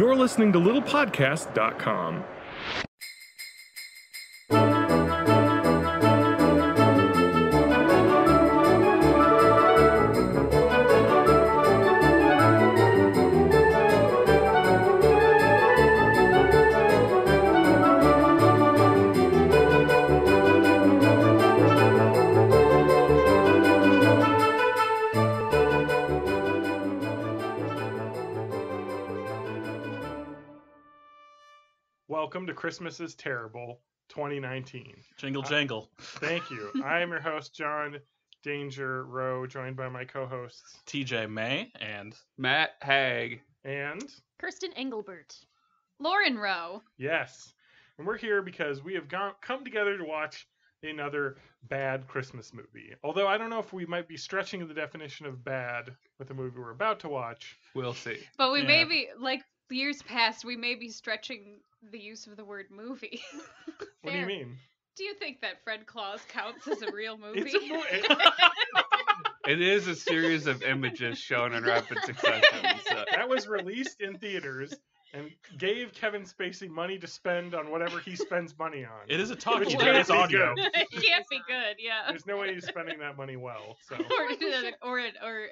You're listening to littlepodcast.com. Welcome to Christmas is Terrible 2019. Jingle jangle. Thank you. I am your host, John Danger Rowe, joined by my co-hosts TJ May and Matt Haig. And Kirsten Engelbert. Lauren Rowe. Yes. And we're here because we have come together to watch another bad Christmas movie. Although I don't know if we might be stretching the definition of bad with the movie we're about to watch. We'll see. But we may be, like years past, we may be stretching the use of the word movie. What do you mean? Do you think that Fred Claus counts as a real movie? It's a movie. It is a series of images shown in rapid succession. So. That was released in theaters and gave Kevin Spacey money to spend on whatever he spends money on. it is a talkie, Which but can't it's be audio. good. It can't be good, yeah. There's no way he's spending that money well. So Or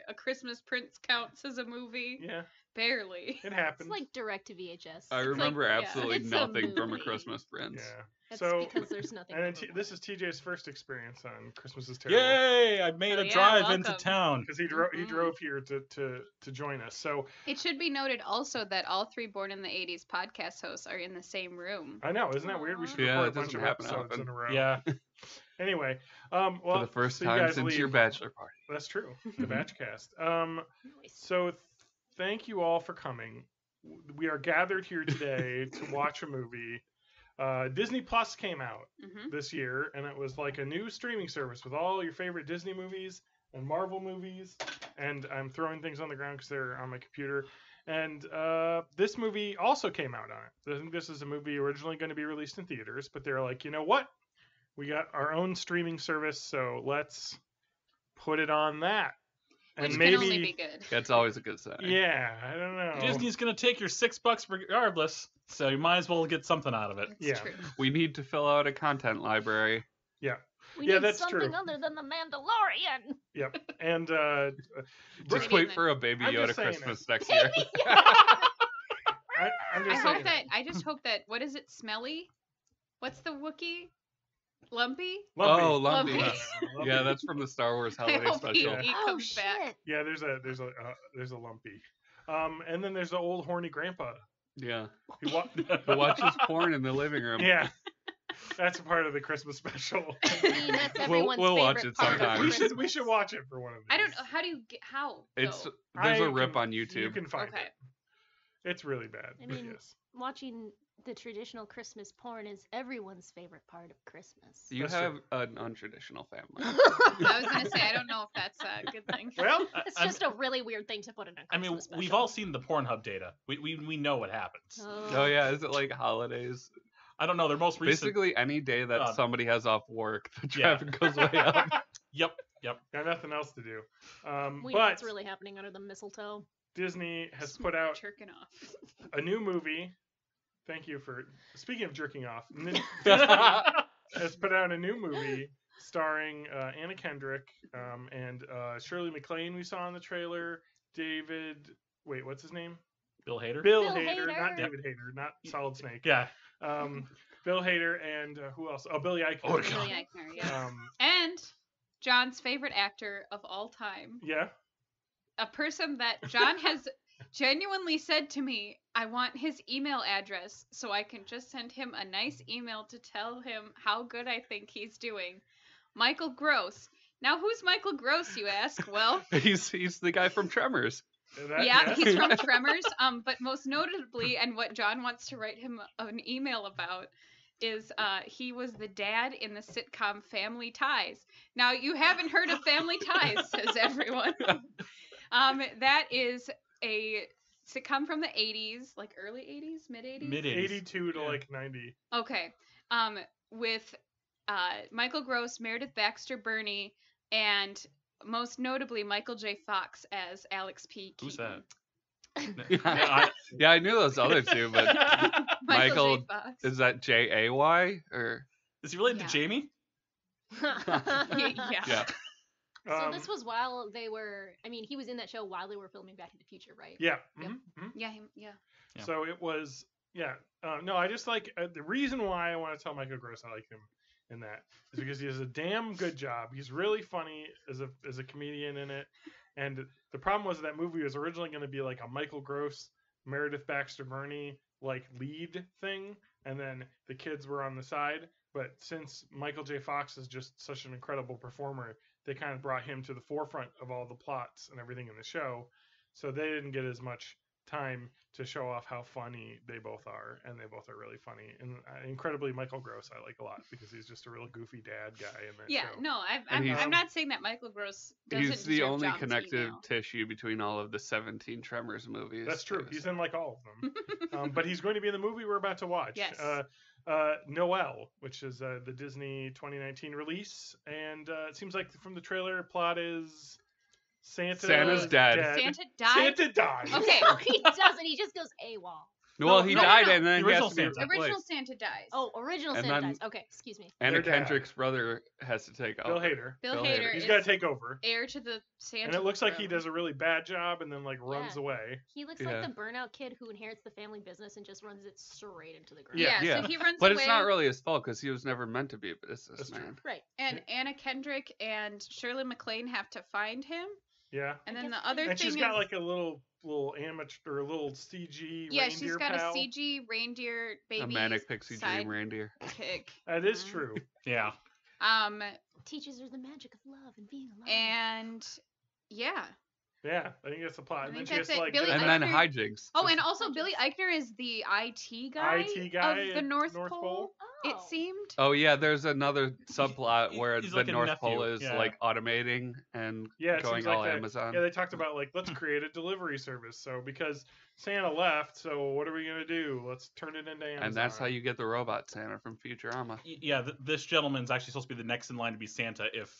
a Christmas Prince counts as a movie. yeah, Barely. it happens. It's like direct to VHS. I remember yeah, absolutely it's a nothing from A movie. Christmas Prince. Yeah. That's So because there's nothing. and then memorable. this is TJ's first experience on Christmas is Terrible. Yay! I made Oh, a yeah, drive into welcome. town. Because he drove here to join us. So It should be noted also that all three Born in the 80s podcast hosts are in the same room. I know, isn't that weird? We should Yeah, record it a bunch doesn't of happen episodes often. in a row. Yeah. Anyway, well, For the first so you time guys since leave. your bachelor party. That's true. The Mhm. Batchcast. Nice. So thank you all for coming. We are gathered here today to watch a movie. Disney Plus came out Mm-hmm. this year, and it was like a new streaming service with all your favorite Disney movies and Marvel movies. And I'm throwing things on the ground because they're on my computer. And this movie also came out on it. I think this is a movie originally going to be released in theaters, but they're like, you know what? We got our own streaming service, so let's put it on that. Which And can only be good. That's always a good sign. yeah, I don't know. Disney's gonna take your $6 regardless, so you might as well get something out of it. It's Yeah. true. We need to fill out a content library. We yeah, need that's something true. other than the Mandalorian. Yep. And Just Maybe wait then. for a Baby I'm Yoda just saying Christmas next year. I'm just I saying. hope that. I just hope that. What is it? Smelly? What's the Wookiee? Lumpy? Lumpy. Oh, Lumpy. Lumpy. Lumpy. Yeah, that's from the Star Wars I Holiday hope he, Special. he Oh comes shit! back. Yeah, there's a lumpy. And then there's the old horny grandpa. Yeah. Who Who watches porn in the living room. yeah. That's a part of the Christmas special. I mean, that's everyone's we'll watch favorite it part of sometime. Christmas. we should watch it for one of these. I don't know. How do you get. How? It's though? There's I a rip can- on YouTube. You can find Okay. it. It's really bad. I mean, yes. Watching the traditional Christmas porn is everyone's favorite part of Christmas. You That's have an untraditional family. I was gonna say I don't know if that's a good thing. Well, It's I'm- just a really weird thing to put in a Christmas I mean, special. we've all seen the Pornhub data. We know what happens. Oh yeah, is it like holidays? I don't know. Their most recent. Basically, any day that Uh, somebody has off work, the yeah. traffic goes way up. Yep. got nothing else to do. We know But what's really happening under the mistletoe. Disney has put out Jerking off. a new movie. Thank you for speaking of jerking off. Disney has put out a new movie starring Anna Kendrick and Shirley MacLaine. We saw in the trailer. Wait, what's his name? Bill Hader. Bill Bill Hader, not Hader. David Hader, not Solid Snake. Yeah. Bill Hader and who else? Oh, Billy Eichner. Oh, God. Billy Eichner, yeah. Um, And John's favorite actor of all time. yeah. A person that John has genuinely said to me, I want his email address so I can just send him a nice email to tell him how good I think he's doing. Michael Gross. Now, who's Michael Gross, you ask? Well, He's the guy from Tremors. yeah, he's from Tremors. But most notably, and what John wants to write him an email about, is he was the dad in the sitcom Family Ties. Now, you haven't heard of Family Ties, says everyone. That is a sitcom from the 80s, like early 80s, mid 80s? Mid 80s. 82 to Yeah. like 90. Okay. With Michael Gross, Meredith Baxter Birney, and most notably Michael J. Fox as Alex P. Keaton. Who's that? Yeah, I knew those other two, but Michael, J. Fox. is that Jay or? Is he related Yeah. to Jamie? Yeah. Yeah. So this was while they were. I mean, he was in that show while they were filming Back to the Future, right? Yeah. Yep. Yeah. Yeah. So it was, yeah. No, I just like the reason why I want to tell Michael Gross I like him in that is because he does a damn good job. He's really funny as a comedian in it. And the problem was that movie was originally going to be like a Michael Gross, Meredith Baxter Birney like lead thing, and then the kids were on the side. But since Michael J. Fox is just such an incredible performer, they kind of brought him to the forefront of all the plots and everything in the show. So they didn't get as much time to show off how funny they both are, and they both are really funny. And incredibly, Michael Gross I like a lot because he's just a real goofy dad guy in that Yeah, show. no, And he's- I'm not saying that Michael Gross doesn't He's the deserve only John's connective email. tissue between all of the 17 Tremors movies. That's true. He's in like all of them. But he's going to be in the movie we're about to watch. Yes. Noelle, which is the Disney 2019 release. And it seems like from the trailer, plot is Santa's dead. Santa died. Santa died. Okay. No, he doesn't. He just goes AWOL. Well, he died, no. and then The he has original to be Santa. replaced. Original Santa dies. Oh, original And Santa then- dies. Okay, excuse me. Anna Their dad. Kendrick's brother has to take Bill over. Hader. Bill Bill Hader Hader. He's is got to take over. heir to the Santa. And it looks like he throne. does a really bad job and then like runs Yeah. away. He looks Yeah. like the burnout kid who inherits the family business and just runs it straight into the ground. Yeah, Yeah. so he runs But away. it's not really his fault because he was never meant to be a That's businessman. true. Right. And Anna Kendrick and Shirley MacLaine have to find him. Yeah. And I then guess- the other And thing she's is, got like a little amateur or a little CG yeah, reindeer she's got pal. a CG reindeer baby. A manic pixie side dream reindeer. kick. That is Mhm. true. Yeah. Teaches her the magic of love and being alive. And yeah. Yeah, I think that's the plot. I And then think she has that's to it. like Billy And get then Eichner- hijinks. Oh, This- and also Billy Eichner is the IT guy, IT guy of the at North, North Pole. Pole? It Oh. seemed. Oh yeah, there's another subplot where He's the like a North nephew, Pole is yeah. like automating and Yeah, it going seems like all that. Amazon. Yeah, they talked about like let's create a delivery service. So because Santa left, so what are we gonna do? Let's turn it into Amazon. And that's how you get the robot Santa from Futurama. Yeah, this gentleman's actually supposed to be the next in line to be Santa if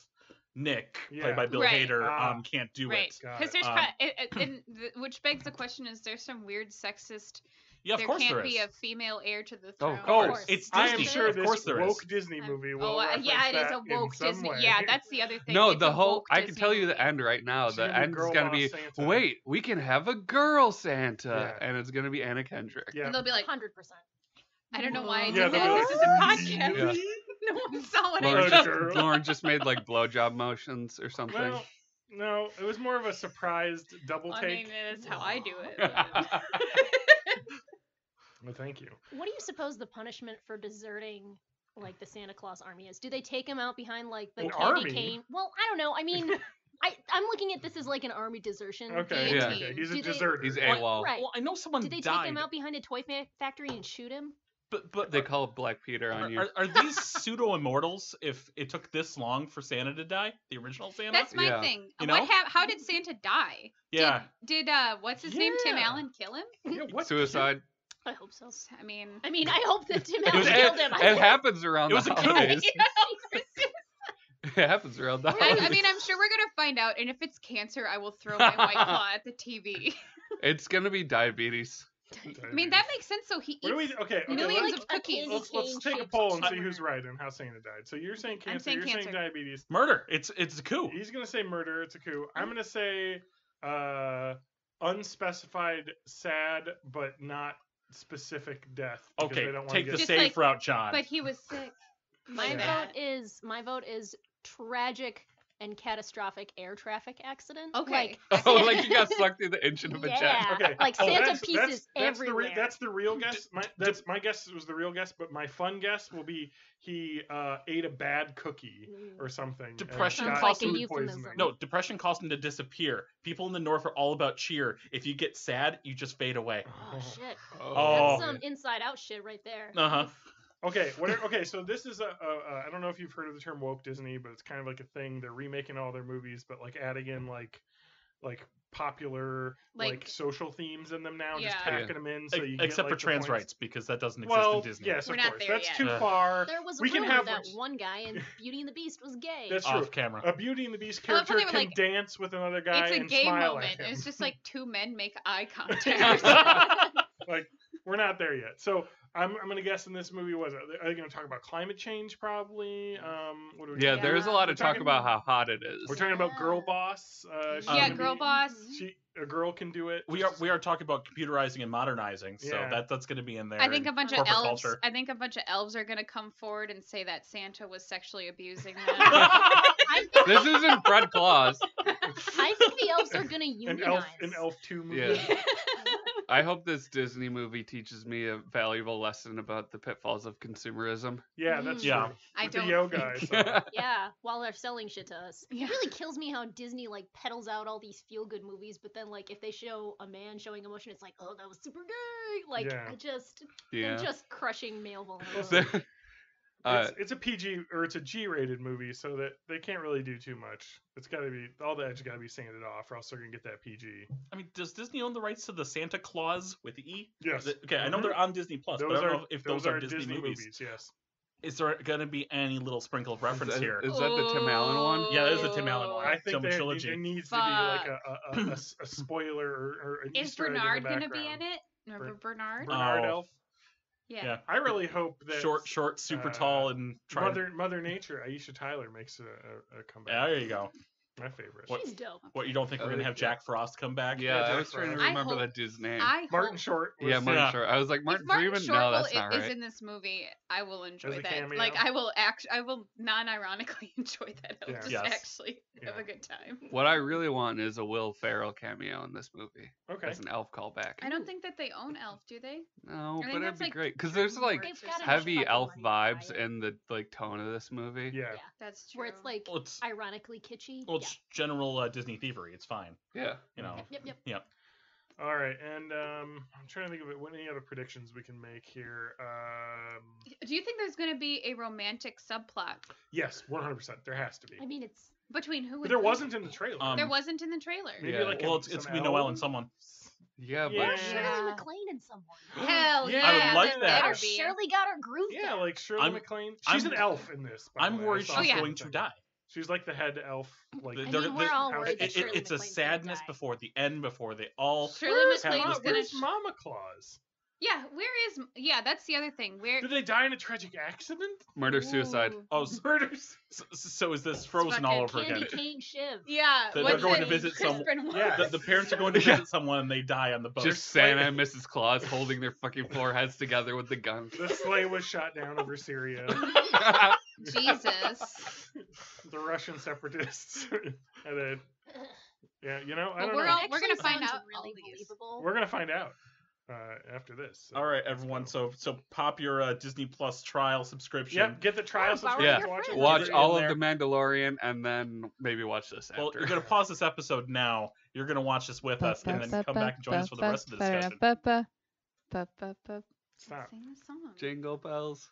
Nick, Yeah. played by Bill Right. Hader, Ah. can't do Right, it. Got because it. there's which begs the question: is there some weird sexist? Yeah, of there course can't there be is. a female heir to the Oh, throne. of course. It's I am Disney. sure Of this course there is. woke Disney movie will. Yeah, it is reference a that in woke some Disney. way. Yeah, that's the other thing. No, It's the a whole woke I can Disney tell you the movie. end right now. It's The gonna be end is girl gonna boss be Santa. wait, we can have a girl Santa, Yeah. and it's gonna be Anna Kendrick. Yeah. And they'll be like, 100%. I don't know why I Yeah, did they'll that. be This is a like, podcast. Yeah. No one saw what Lauren, I just- did. Lauren just made like blowjob motions or something. Well, no, it was more of a surprised double I take. mean, that's how I do it. Well, thank you. What do you suppose the punishment for deserting like the Santa Claus army is? Do they take him out behind like the An candy army? cane? Well, I don't know. I mean, I'm looking at this as like an army desertion. Okay, game Yeah. okay. team. He's a Do they- deserter. He's Well, AWOL. Right. Well, I know someone Did they died. take him out behind a toy factory and shoot him? But They call Black Peter on you. are these pseudo immortals? If it took this long for Santa to die, the original Santa. That's my Yeah. thing. You What know? How did Santa die? Yeah. Did what's his name? Tim Yeah. Allen kill him? Yeah, what? Suicide. I hope so. I mean, I hope that Tim It Allen was- killed him. It happens around It was the a coup. holidays. It happens around the holidays. I mean, I'm sure we're gonna find out. And if it's cancer, I will throw my white claw at the TV. It's gonna be diabetes. I mean, that makes sense. So he What do eats. we? Okay, okay. millions Let's, of cookies. let's take a shaped poll and see tumor. who's right and how Santa died. So you're saying I'm cancer. saying You're cancer. saying diabetes. Murder. It's a coup. He's gonna say murder. It's a coup. I'm gonna say unspecified, sad, but not specific death. because Okay, they don't wanna take the get- Just safe like- route, John. But he was sick. My bad. vote is tragic and catastrophic air traffic accident. Okay. Oh, like you got sucked through the engine of a jet. Yeah. Okay. Like Oh, Santa that's- pieces that's everywhere. That's the real guess. My guess was the real guess, but my fun guess will be he ate a bad cookie or something. and Depression got caused food him- euphemism. poisoning. No, depression caused him to disappear. People in the north are all about cheer. If you get sad, you just fade away. Oh shit. Oh. That's some inside out shit right there. Uh huh. Okay, okay, so this is I don't know if you've heard of the term woke Disney, but it's kind of like a thing. They're remaking all their movies, but like adding in like popular like Like- social themes in them now, just Yeah. tacking them in so you Except get, for the trans points. rights, because that doesn't exist Well, in Disney. yes, We're of not course. there That's yet. too Ugh. far. There was a We can rumor have that which- one guy in Beauty and the Beast was gay. That's Off true. camera. A Beauty and the Beast I love how character they were can like, dance with another guy It's a and gay smile moment. at him. It's just like two men make eye contact. Like, we're not there yet. So I'm gonna guess in this movie, are they gonna talk about climate change? Probably. What do we Yeah, got? there's a lot We're of talk talking- about how hot it is. We're talking about Girl Yeah. Boss. She's Yeah, gonna Girl be- Boss. A girl can do it. We are talking about computerizing and modernizing, so Yeah. that's going to be in there. I think a and bunch of corporate elves. culture. I think a bunch of elves are gonna come forward and say that Santa was sexually abusing them. I think, This isn't Fred Claus. I think the elves are gonna an unionize. elf 2 movie. Yeah. I hope this Disney movie teaches me a valuable lesson about the pitfalls of consumerism. Yeah, that's Yeah. true. I With the don't Yo think- guys. So. Yeah, while they're selling shit to us. Yeah. It really kills me how Disney like peddles out all these feel good movies, but then like if they show a man showing emotion, it's like, oh, that was super gay. Like Yeah. they're Yeah. just crushing male vulnerability. It's a PG or it's a G-rated movie, so that they can't really do too much. It's got to be all the edge got to be sanded off, or else they're gonna get that PG. I mean, does Disney own the rights to the Santa Claus with the E? Yes. Okay, I know Mhm. they're on Disney Plus, but I don't know if those are Disney movies. Yes. Is there going to be any little sprinkle of reference here? Is that the Tim Allen one? Yeah, that is the Tim Allen one. I think Film there trilogy. needs to be like a spoiler or an Is Easter egg Bernard in the gonna be background. in it? Remember Bernard? Bernard Oh. Elf. Yeah. Yeah. I really hope that Short, super tall, and Mother Nature, Aisha Tyler makes a comeback. Yeah, there you go. My favorite. What- She's dope. What, you don't think we're going to have Jack Frost come back? Yeah, I Jack was trying to Frost. remember I that dude's name. Martin hope- Short. Was, Yeah, Martin Yeah. Short. I was like, If Martin Martin Freeman? Short No, that's not is right. in this movie, I will enjoy As a that. cameo? Like I will non-ironically enjoy that. I'll Yeah. just Yes. actually have Yeah. a good time. What I really want is a Will Ferrell cameo in this movie Okay. as an elf callback. I don't think that they own Elf, do they? No, I think but it'd that's, be like, great because there's like They've gotta heavy fucking elf money to buy vibes it. in the like tone of this movie. Yeah. That's true. Where it's like Well, it's, ironically kitschy. well, it's general Disney thievery. It's fine. Yeah. You know. Yep. All right, and I'm trying to think of what any other predictions we can make here. Do you think there's going to be a romantic subplot Yes, 100%. There has to be. I mean, it's between who? But and there who? wasn't in the trailer. There wasn't in the trailer. Maybe Yeah. like Well, a- it's going to some be Noelle and elves? someone. Yeah, Yeah. but or Shirley MacLaine in someone. Hell Yeah. yeah! I would like there that. better Or be. Shirley got her groove Yeah, down. like Shirley I'm- MacLaine. She's I'm- an elf in this. by the I'm way. I worried saw she's Oh, yeah. going to something. die. She's like the head elf. Like The- I they're- mean, we're they're- all worried that It- Shirley it's a MacLaine's gonna sadness die. before the end, before they all. Shirley Where's MacLaine's Mama- gonna. Where's Mama Claus? Yeah, where is? Yeah, that's the other thing. Where? Did they die in a tragic accident? murder suicide. Ooh. Oh, Murders. so is this Frozen all over Candy again? cane shiv. Yeah, They're what's going to it? visit some- Crispin Walken. Yeah. The parents are going to visit someone and they die on the boat. Just Santa and Mrs. Claus holding their fucking foreheads together with the gun. The sleigh was shot down over Syria. Jesus. The Russian separatists. And then, yeah, you know, I Well, don't we're know. all- It we're gonna actually find sounds out really all these. believable. We're gonna find out after this. So All right, let's everyone. go. So pop your Disney Plus trial subscription. Yep, get the trial Yeah, borrow subscription. your Watch it. friends. Watch Leave it all in of The Mandalorian and then maybe watch this Well, after. you're gonna pause this episode now. You're gonna watch this with us, and then come back and join us for the rest of the discussion. Stop. Sing the song. Jingle bells.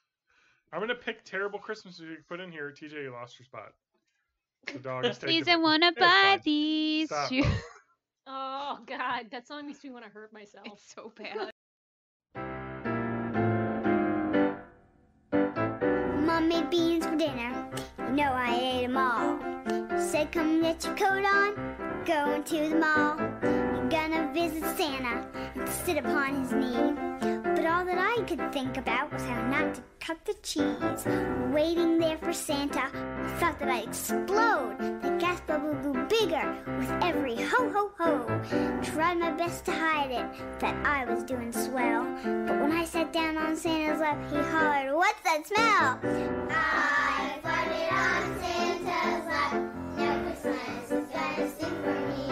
I'm gonna pick terrible Christmas music to put in here. TJ, you lost your spot. The dog is taking Please, it. I wanna It's buy fine. these Stop. shoes. Oh God, that song makes me want to hurt myself. It's so bad. Mom made beans for dinner. You know I ate 'em all. Said, come get your coat on. Going to the mall. You're gonna visit Santa and sit upon his knee. But all that I could think about was how not to cut the cheese. Waiting there for Santa, I thought that I'd explode. The gas bubble grew bigger with every ho ho ho. Tried my best to hide it, that I was doing swell. But when I sat down on Santa's lap, he hollered, "What's that smell?" I farted on Santa's lap. Now Christmas is gonna sing for me.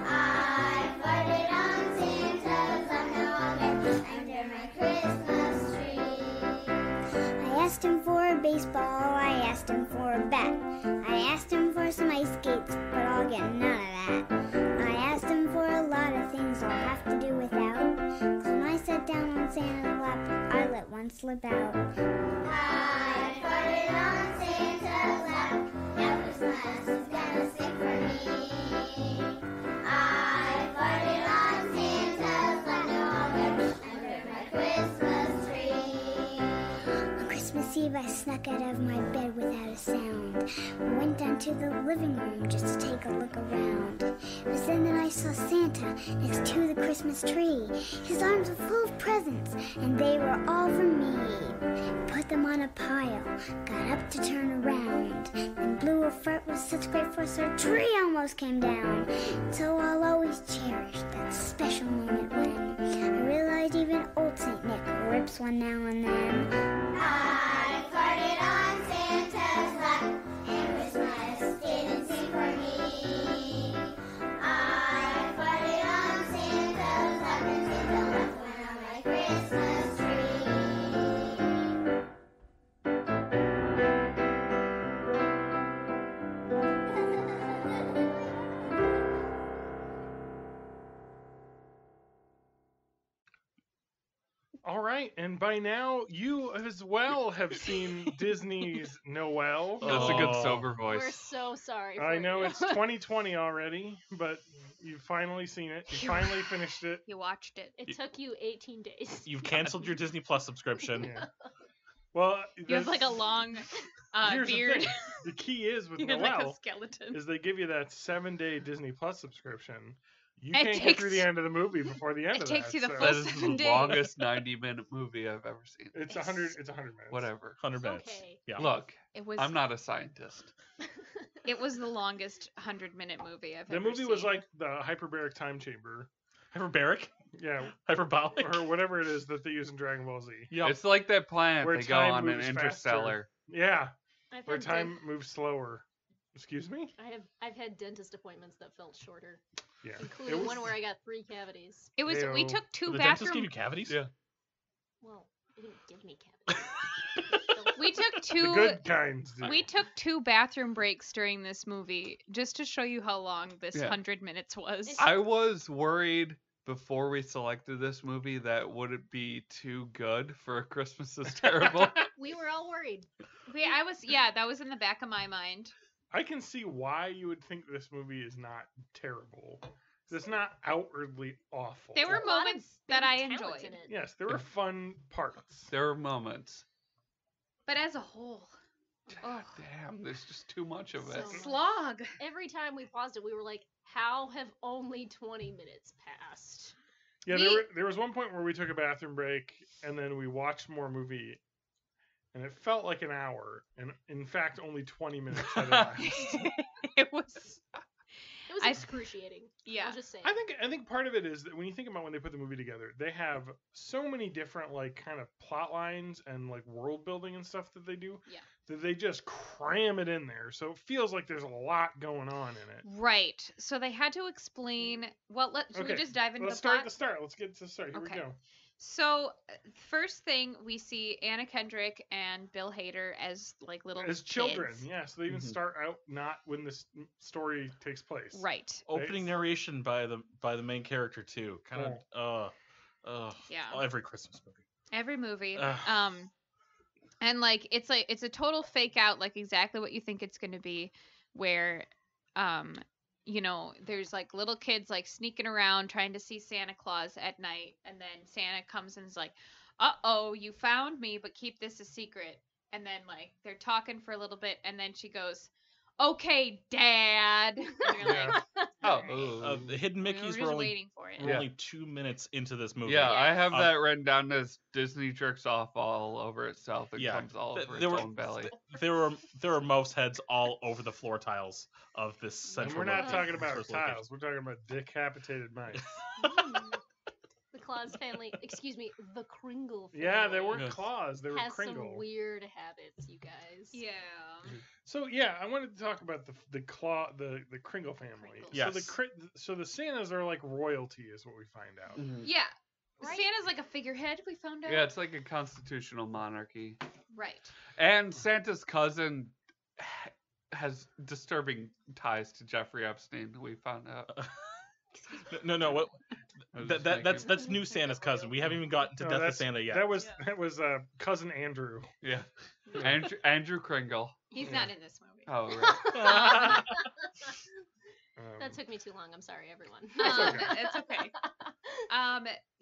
I farted on Santa's lap. Now I'll get under my Christmas tree. I asked him for a baseball. I asked him for a bat. I asked him for some ice skates, but I'll get none of that. I asked him for a lot of things I'll have to do without. 'Cause when I sat down on Santa's lap, I let one slip out. I farted on Santa's lap. Now Christmas is gonna sing for me. deceive, I snuck out of my bed without a sound. Went down to the living room just to take a look around. It was then that I saw Santa next to the Christmas tree. His arms were full of presents, and they were all for me. Put them on a pile, got up to turn around, and blew a fart with such great force our tree almost came down. So I'll always cherish that special moment when I realized even old Saint Nick rips one now and then. I farted on Santa's lap, and Christmas didn't sing for me. I farted on Santa's lap, and Santa left one on my Christmas tree. All right, and by now you as well have seen Disney's Noelle. That's a good Oh. sober voice. We're so sorry. For I know you. it's 2020 already, but you've finally seen it. You finally finished it. You watched it. It took you 18 days. You've canceled your Disney Plus subscription. Yeah. Well, You have like a long here's beard. The thing. The key is with You're like a Noelle skeleton. is they give you that 7-day Disney Plus subscription. You It can't get takes- through the end of the movie before the end it of takes that. you the so full That is 7 the days. longest 90-minute movie I've ever seen. It's 100. It's 100 minutes. Whatever. 100 minutes. Okay. Yeah. Look, It was. I'm not a scientist. It was the longest 100-minute movie I've The ever movie was seen. like the hyperbaric time chamber. Hyperbaric? Yeah, Hyperbolic? or whatever it is that they use in Dragon Ball Z. Yeah. It's like that planet Where they go time on an moves interstellar. Yeah, I've where had time moves slower. Excuse me? I've had dentist appointments that felt shorter, Yeah. including It was- one where I got 3 cavities. It was. We Heyo. took 2 the dentist bathroom. gave you cavities? Yeah. Well, they didn't give me cavities. We took The 2. good kinds do. We took 2 bathroom breaks during this movie just to show you how long this Yeah. 100 minutes was. I was worried before we selected this movie that would it be too good for A Christmas is Terrible? We were all worried. That was in the back of my mind. I can see why you would think this movie is not terrible. It's not outwardly awful. There were A lot of moments that I big talent enjoyed. in it. Yes, there were fun parts. There were moments. But as a whole, oh, Damn, there's just too much of it. So- slog. Every time we paused it, we were like, "How have only 20 minutes passed?" Yeah, We- there was one point where we took a bathroom break and then we watched more movie, and it felt like an hour, and in fact only 20 minutes had elapsed. It was. It was I- excruciating. Yeah. I'll just say. I think part of it is that when you think about when they put the movie together, they have so many different like kind of plot lines and like world building and stuff that they do. Yeah. That they just cram it in there, so it feels like there's a lot going on in it. Right. So they had to explain. Well, should we Okay, just dive into Let's the start plot? at the start. Let's get to the start. Here Okay. we go. So, first thing we see Anna Kendrick and Bill Hader as like little As children, kids. yeah. So they even Mhm. start out not when this story takes place. Right. Opening narration by the main character too. Kind of Yeah. every Christmas movie. Every movie. Ugh. And like it's a total fake out, like exactly what you think it's going to be, where there's like little kids like sneaking around trying to see Santa Claus at night, and then Santa comes and is like, "Uh-oh, you found me, but keep this a secret." And then like they're talking for a little bit, and then she goes, "Okay, Dad." And you're Yeah. like, Oh, "Alright." The Hidden We were Mickeys just were only, waiting for it. were Yeah. only 2 minutes into this movie. yeah, I have Um, that written down as Disney jerks off all over itself and Yeah, comes all th- over there its were- own belly. There were mouse heads all over the floor tiles of this And central. we're not location- talking about first location. tiles. We're talking about decapitated mice. The Claus family, excuse me, the Kringle family. Yeah, they weren't Yes. claws. They were has Kringle. some weird habits, you guys. Yeah. So yeah, I wanted to talk about the Kringle family. Kringles. Yes. So the Santas are like royalty, is what we find out. Yeah. Right. Santa's like a figurehead, we found out. Yeah, it's like a constitutional monarchy. Right. And Santa's cousin has disturbing ties to Jeffrey Epstein, we found out. No. What? I was just That's new Santa's cousin. We haven't even gotten to No, Death of that's- Santa yet. That was Yeah. cousin Andrew. making- yeah. Andrew Kringle. He's Yeah. not in this movie. Oh, right. That took me too long. I'm sorry, everyone. It's okay.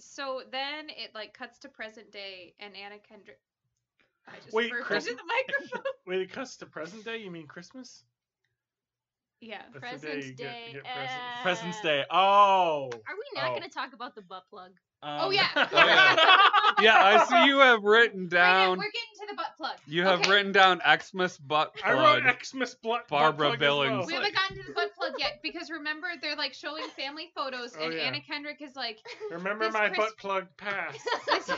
So then it like cuts to present day, and Anna Kendrick. I just Wait, burped Chris- into the microphone. Wait, it cuts to present day? You mean Christmas? Yeah. That's the Presents you Day. get presents. President's Day. Oh. Are we not Oh. going to talk about the butt plug? Oh, yeah. Oh, yeah. Yeah, I see you have written Wait, down. we're getting to the butt plug. You have Okay. written down Xmas butt I plug. wrote Xmas butt Barbara butt plug as well. Billings. We haven't gotten to the butt plug yet because remember they're like showing family photos Oh, and yeah. Anna Kendrick is like, Remember This my Chris- butt plug pass.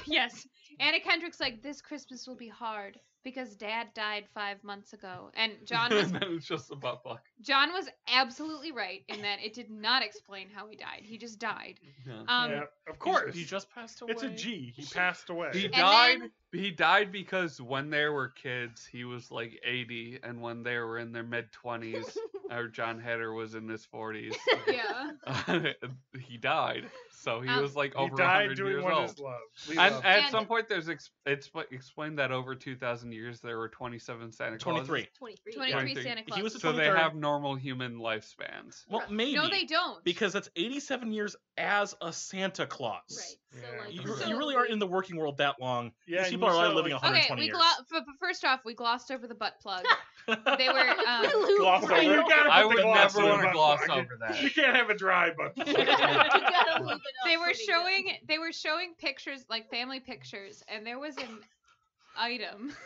yes. Anna Kendrick's like, this Christmas will be hard because Dad died 5 months ago, and John was And then it's just a butt plug. John was absolutely right in that it did not explain how he died. He just died. Yeah. Yeah, of course. He just passed away. It's a G. He passed away. He And died. then- He died because when they were kids, he was like 80, and when they were in their mid 20s, or John Heder was in his 40s, Yeah. he died. So he Um, was like He over died 100 doing years what old. is love. And at And- some point, it's explained that over 2,000 years there were 27 Santa Clauses. 23. 23. 23 23. Santa Claus. He was the So they 23rd. have normal human lifespans. Well, maybe. No, they don't. Because that's 87 years as a Santa Claus. Right. So, Yeah. like, You, So- you really aren't in the working world that long. Yeah, These and people you are said, only living like- 120 Okay, years. but first off, we glossed over the butt plug. They were Glossed Well, you over. gotta I put the would gloss never on want the to gloss butt plug. over that. You can't have a dry butt plug. You gotta lube it up they were pretty showing pictures, like family pictures, and there was an item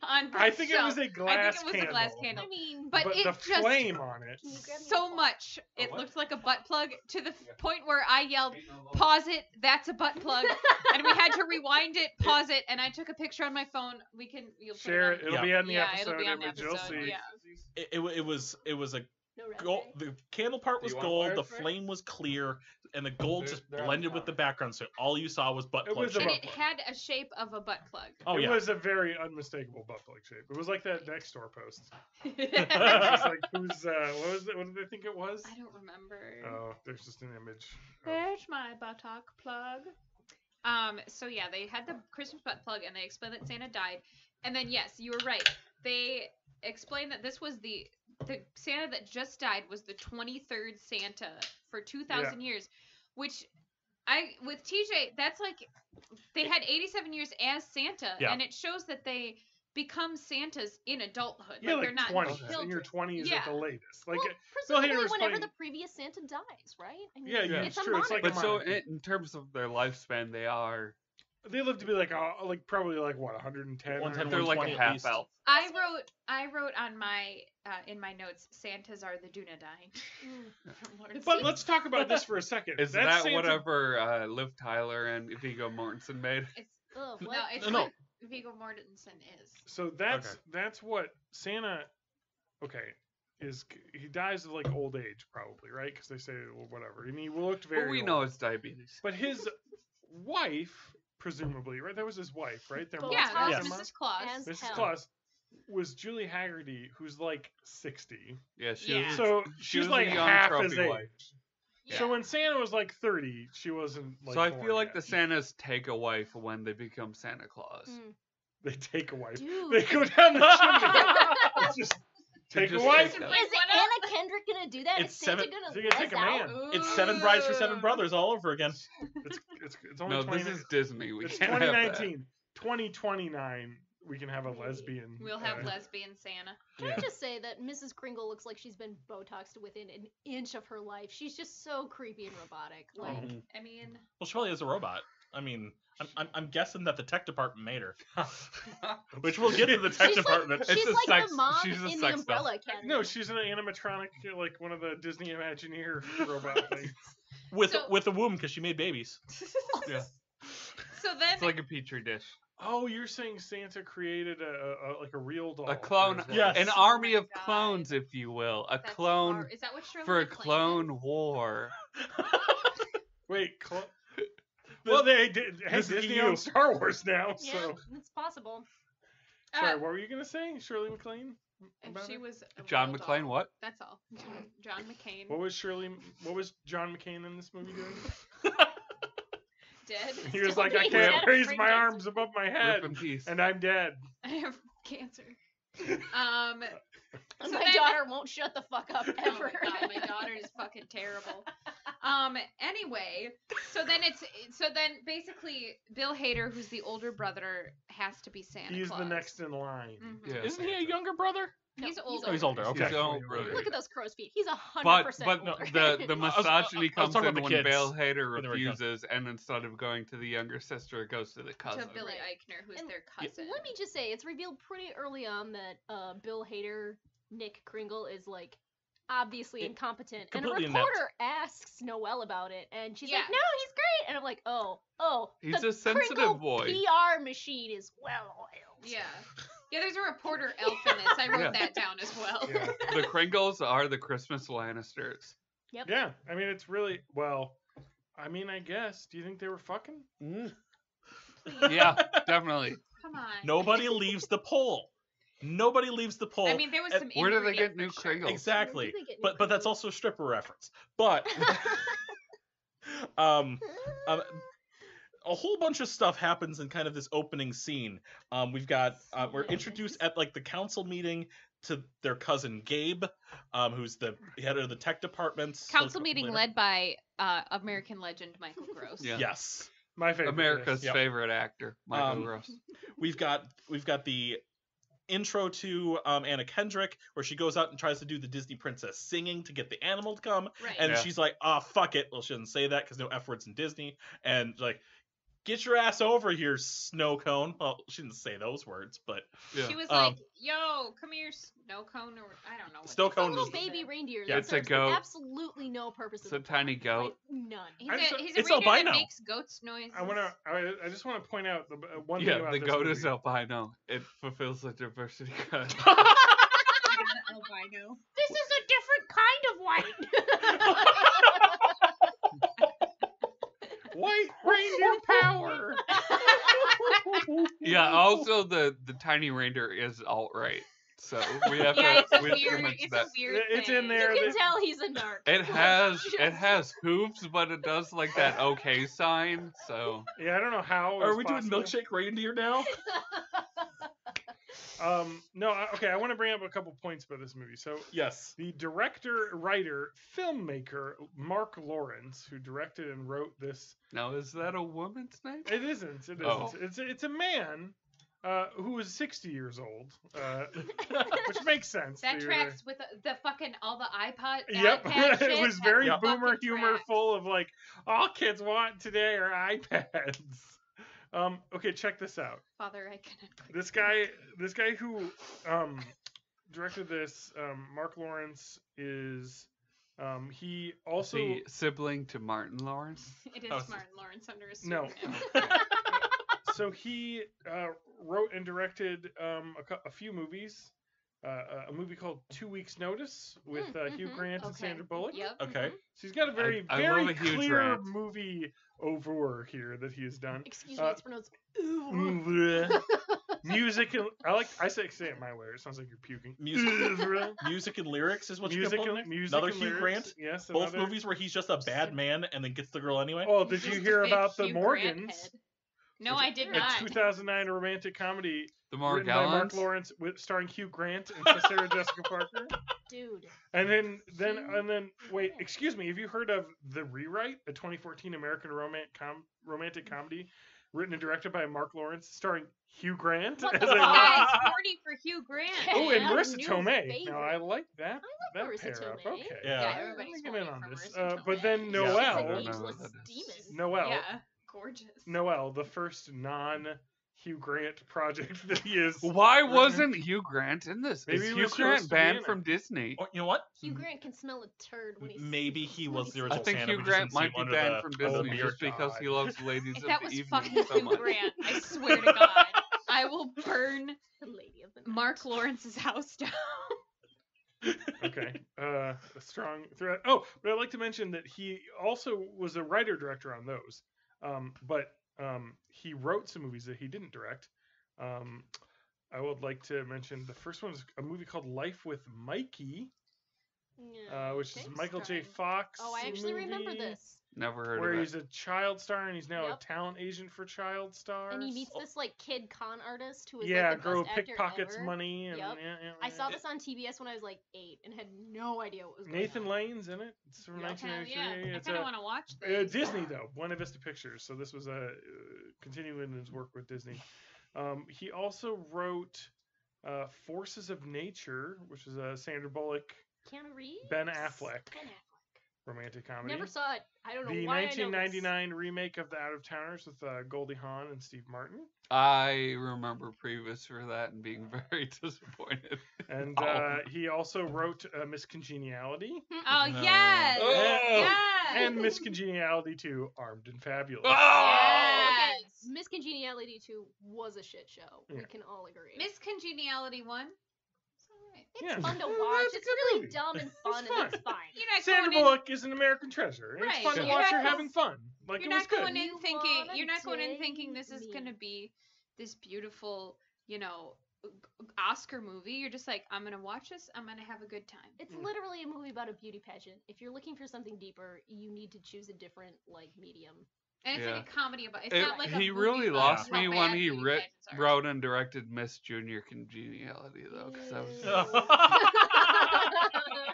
on I think it shelf. was a I glass think it was candle. a glass good. candle. I mean, But But it the just flame on it. can you grab me a so ball? much it what? looked like a butt plug to the point where I yelled, "Pause it! That's a butt plug!" And we had to rewind it, pause it, and I took a picture on my phone. You'll put Share it it. on. It'll be on the Yeah, episode it'll be on the image. You'll episode, see. yeah. It was a No red gold. ray? The candle part Do was you want gold. wires The for it? flame was clear, and the gold They're- just they're on blended the with the counter. background. So all you saw was butt It plug was a shape. And butt it plug. had a shape of a butt plug. Oh it yeah. was a very unmistakable butt plug shape. It was like that next door post. I It's like who's what was it? What did they think it was? don't remember. Oh, there's just an image. of- There's my buttock plug. So yeah, they had the Christmas butt plug, and they explained that Santa died. And then yes, you were right. They explained that this was the Santa that just died was the 23rd Santa for 2,000 years, which with TJ, that's like they had 87 years as Santa, Yeah. and it shows that they become Santas in adulthood. Yeah, they're like not 20s. children. In your 20s Yeah. at the latest. Like, Well, Bill Hader presumably was whenever playing- the previous Santa dies, right? I mean, Yeah, yeah, it's it's a true. It's like monarchy. But so monarchy. in terms of their lifespan, they are they live to be like probably like what 110. 110, they're like 120 a at half least. elf. I wrote on my in my notes, Santas are the Dunedain. Mm. From Lord of the But Rings. let's talk about this for a second. Is That's that Santa- whatever Liv Tyler and Viggo Mortensen made? Ugh, what? No, it's No. what Viggo Mortensen is. So that's what Santa. Okay, he dies of like old age probably, right? Because they say well, whatever, and he looked very. But we old. know it's diabetes. But his wife, presumably, right? That was his wife, right? Their Both Yeah, mom's that's Yes. grandma? Mrs. Claus. As Mrs. hell. Claus was Julie Haggerty, who's like 60. Yeah, she Yeah. was. So she she's was a like young half trophy his age. wife. Yeah. So when Santa was like 30, she wasn't like. So I born feel like yet. the Santas take a wife when they become Santa Claus. Mm. They take a wife. Dude. They go down the chimney. It's just They take a just wife. take Is them. Anna Kendrick gonna do that? It's Is Santa seven- gonna They're gonna take les a out? man. It's 7 brides for 7 Ooh. brothers all over again. It's only No, 20, this is Disney. We it's can't have that. 2019. 2029. We can have a lesbian. We'll have lesbian Santa. Can Yeah. I just say that Mrs. Kringle looks like she's been Botoxed within an inch of her life. She's just so creepy and robotic. Like, Mhm. I mean, Well, she probably is a robot. I mean, I'm guessing that the tech department made her. Which we'll get to the tech she's department. like, she's a like sex- the mom she's a in the sex doll. Umbrella Academy. No, she's an animatronic, like one of the Disney Imagineer robot things. with So- with a womb because she made babies. Yeah. so then It's like a petri dish. Oh, you're saying Santa created a like a real doll? A clone. for his Yes. wife. An Oh army my of God. clones, if you will. A that's clone hor- Is that what Shirley for a MacLaine clone is? war. Wait, well, they did. Hey, This is Disney EU. owns Star Wars now, Yeah, so. it's possible. Sorry, Uh, what were you gonna say, Shirley MacLaine? and about she it? was a John real McClane, doll. what? That's all. John McCain. What was John McCain in this movie doing? Dead. He was Still like, I being can't dead of raise brain my cancer. arms above my head, Rip in peace. and I'm dead. I have cancer. And So my then- daughter won't shut the fuck up Oh ever. my god, my daughter is fucking terrible. Anyway, so then basically Bill Hader, who's the older brother, has to be Santa He's Claus. the next in line. Mhm. Yeah. Isn't he a younger brother? No, He's older. Oh, he's older. Okay. He's Definitely older. older. Look at those crow's feet. He's 100% But older. the I was misogyny comes talking in about when the kids Bill Hader when they were young. refuses, and instead of going to the younger sister, it goes to the cousin. To Billy Right. Eichner, who's And their cousin. Let me just say, it's revealed pretty early on that Bill Hader, Nick Kringle, is like obviously incompetent. And a completely inept. reporter asks Noelle about it, and she's Yeah. like, "No, he's great." And I'm like, "Oh, He's the a sensitive Kringle boy. PR machine is well oiled." Yeah. Yeah, there's a reporter elf in this. I wrote Yeah. that down as well. Yeah. The Kringles are the Christmas Lannisters. Yeah, I mean, it's really, well, I mean, I guess. Do you think they were fucking? Yeah, definitely. Come on. Nobody leaves the poll. Nobody leaves the poll. I mean, there was And- some. Where do they inbreeding get new for sure. Kringles? Exactly. Where do they get new But that's Kringles? also a stripper reference. But um, a whole bunch of stuff happens in kind of this opening scene. We've got we're introduced at like the council meeting to their cousin Gabe, who's the head of the tech department. Council meeting led by American legend Michael Gross. Yeah. Yes. My favorite. America's Yep. favorite actor, Michael Gross. We've got the intro to Anna Kendrick, where she goes out and tries to do the Disney princess singing to get the animal to come, Right. and Yeah. she's like, fuck it. Well, she doesn't say that because no F words in Disney, and like, get your ass over here, snow cone. Well, she didn't say those words, but Yeah. She was Um, like, "Yo, come here, snow cone," or I don't know. What Snow she cone said. was- Little baby reindeer. Yeah. that It's a serves goat. absolutely no purpose. It's in a the plot. tiny goat. Like, none. He's I just- a it's reindeer that albino. makes goats noises. I just want to point out the one thing Yeah, about the this goat movie. is albino. It fulfills the diversity code. albino. This is a different kind of white. White reindeer power. Yeah, also the tiny reindeer is alt-right. So we have Yeah, it's a to we have to weird. mention It's that. a weird. It's thing. in there. You can that- tell he's a narc. It has Just- it has hooves, but it does like that okay sign. So Yeah, I don't know how. are it's we possible. doing milkshake reindeer now? No, okay. I want to bring up a couple points about this movie. So Yes. the director, writer, filmmaker Mark Lawrence, who directed and wrote this, now is that a woman's name? it isn't. It isn't. Oh. It's a man who is 60 years old, which makes sense. That They- tracks with the fucking all the iPod. Yep, iPad it shit, was that very Yep. boomer fucking humor, tracks. full of like all kids want today are iPads. Okay, check this out. Father, I cannot. This guy who directed this, Mark Lawrence, is he also the sibling to Martin Lawrence. It is Oh, Martin Lawrence under a No. pseudonym. so he wrote and directed a few movies. A movie called 2 Weeks Notice with Hugh Grant and Okay. Sandra Bullock. Yep. Okay. So he's got a very I very love a Hugh clear Grant. movie over here that he has done. Excuse me, it's pronounced. Music and I say it my way. It sounds like you're puking. Music and lyrics is what you Music can and music Another and Hugh lyrics. Grant. Yes, Both another. movies where he's just a bad man and then gets the girl anyway. Oh, did He's you just hear a big about the Hugh Grant Morgans? head. No, I did A not. 2009 romantic comedy The written by Mark Morgellons. Lawrence, starring Hugh Grant and Sarah Jessica Parker. Dude. And then wait, excuse me, have you heard of The Rewrite, a 2014 American romantic comedy written and directed by Mark Lawrence, starring Hugh Grant What as the a fuck? Guys, lead? horny for Hugh Grant. Oh, and Yeah, Marissa new Tomei. favorite. Now I like that. I like that Marissa pair up. Tomei. Okay. Yeah. Yeah, everybody's Let me get in horny on for this. Marissa But then Tomei. Yeah, I She's Noelle, don't know an what ageless that is. demon. Noelle, Yeah, gorgeous. Noelle, the first non-Hugh Grant project that he is. Why written. wasn't Hugh Grant in this? Maybe Is he Hugh was Grant supposed to be in banned it. from Disney? Or, you know what? Hugh Grant can smell a turd when he's. Maybe he was the I original think Santa. Hugh we just Grant didn't see might him be under banned the from old Disney beard. just because he loves Ladies If of that the was Evening fucking so Hugh much. Grant, I swear to God, I will burn The lady of the night. Mark Lawrence's house down. Okay. A strong threat. Oh, but I'd like to mention that he also was a writer director on those. But he wrote some movies that he didn't direct. I would like to mention the first one is a movie called Life with Mikey, Yeah, which is okay, Michael J. starring- Fox. Oh, I actually remember movie. this. Never heard where of he's a child star and he's now Yep. a talent agent for child stars. And he meets this like kid con artist who is yeah, like the girl best actor pickpockets ever. money. And, Yep. yeah, I saw this on TBS when I was like 8 and had no idea what was going Nathan on. Lane's in it. It's from Yep. 1993. Hell yeah. I It's kind of a want to watch this. Disney though, Buena Vista Pictures. So this was a continuing his work with Disney. He also wrote Forces of Nature, which is a Sandra Bullock, Keanu Reeves? Ben Affleck Ben Affleck. romantic comedy. Never saw it. I don't know The why I know this. 1999 remake of The Out of Towners with Goldie Hawn and Steve Martin. I remember previous for that and being very disappointed. And Oh. he also wrote Miss Congeniality Oh, No. yes! Oh. Yes! and Miss Congeniality 2, Armed and Fabulous. Oh! Yes! Miss Congeniality 2 was a shit show. We Yeah. can all agree. Miss Congeniality 1. It's alright. It's Yeah. fun to Well, watch. it's a It's good really movie. dumb and fun, It's and fun. that's fine. You're not Sandra going in, Bullock is an American treasure. And Right. it's fun to You're watch her not- having fun. Like, you're it was not good. going in You thinking wanna you're not going in date thinking this is me. gonna be this beautiful, Oscar movie. You're just like, I'm gonna watch this. I'm gonna have a good time. It's Mm. literally a movie about a beauty pageant. If you're looking for something deeper, you need to choose a different medium. And it's Yeah. like a comedy about. It's not like a He movie really about lost how me bad when he beauty wrote, pageants are. wrote and directed Miss Junior Congeniality, though. 'Cause that was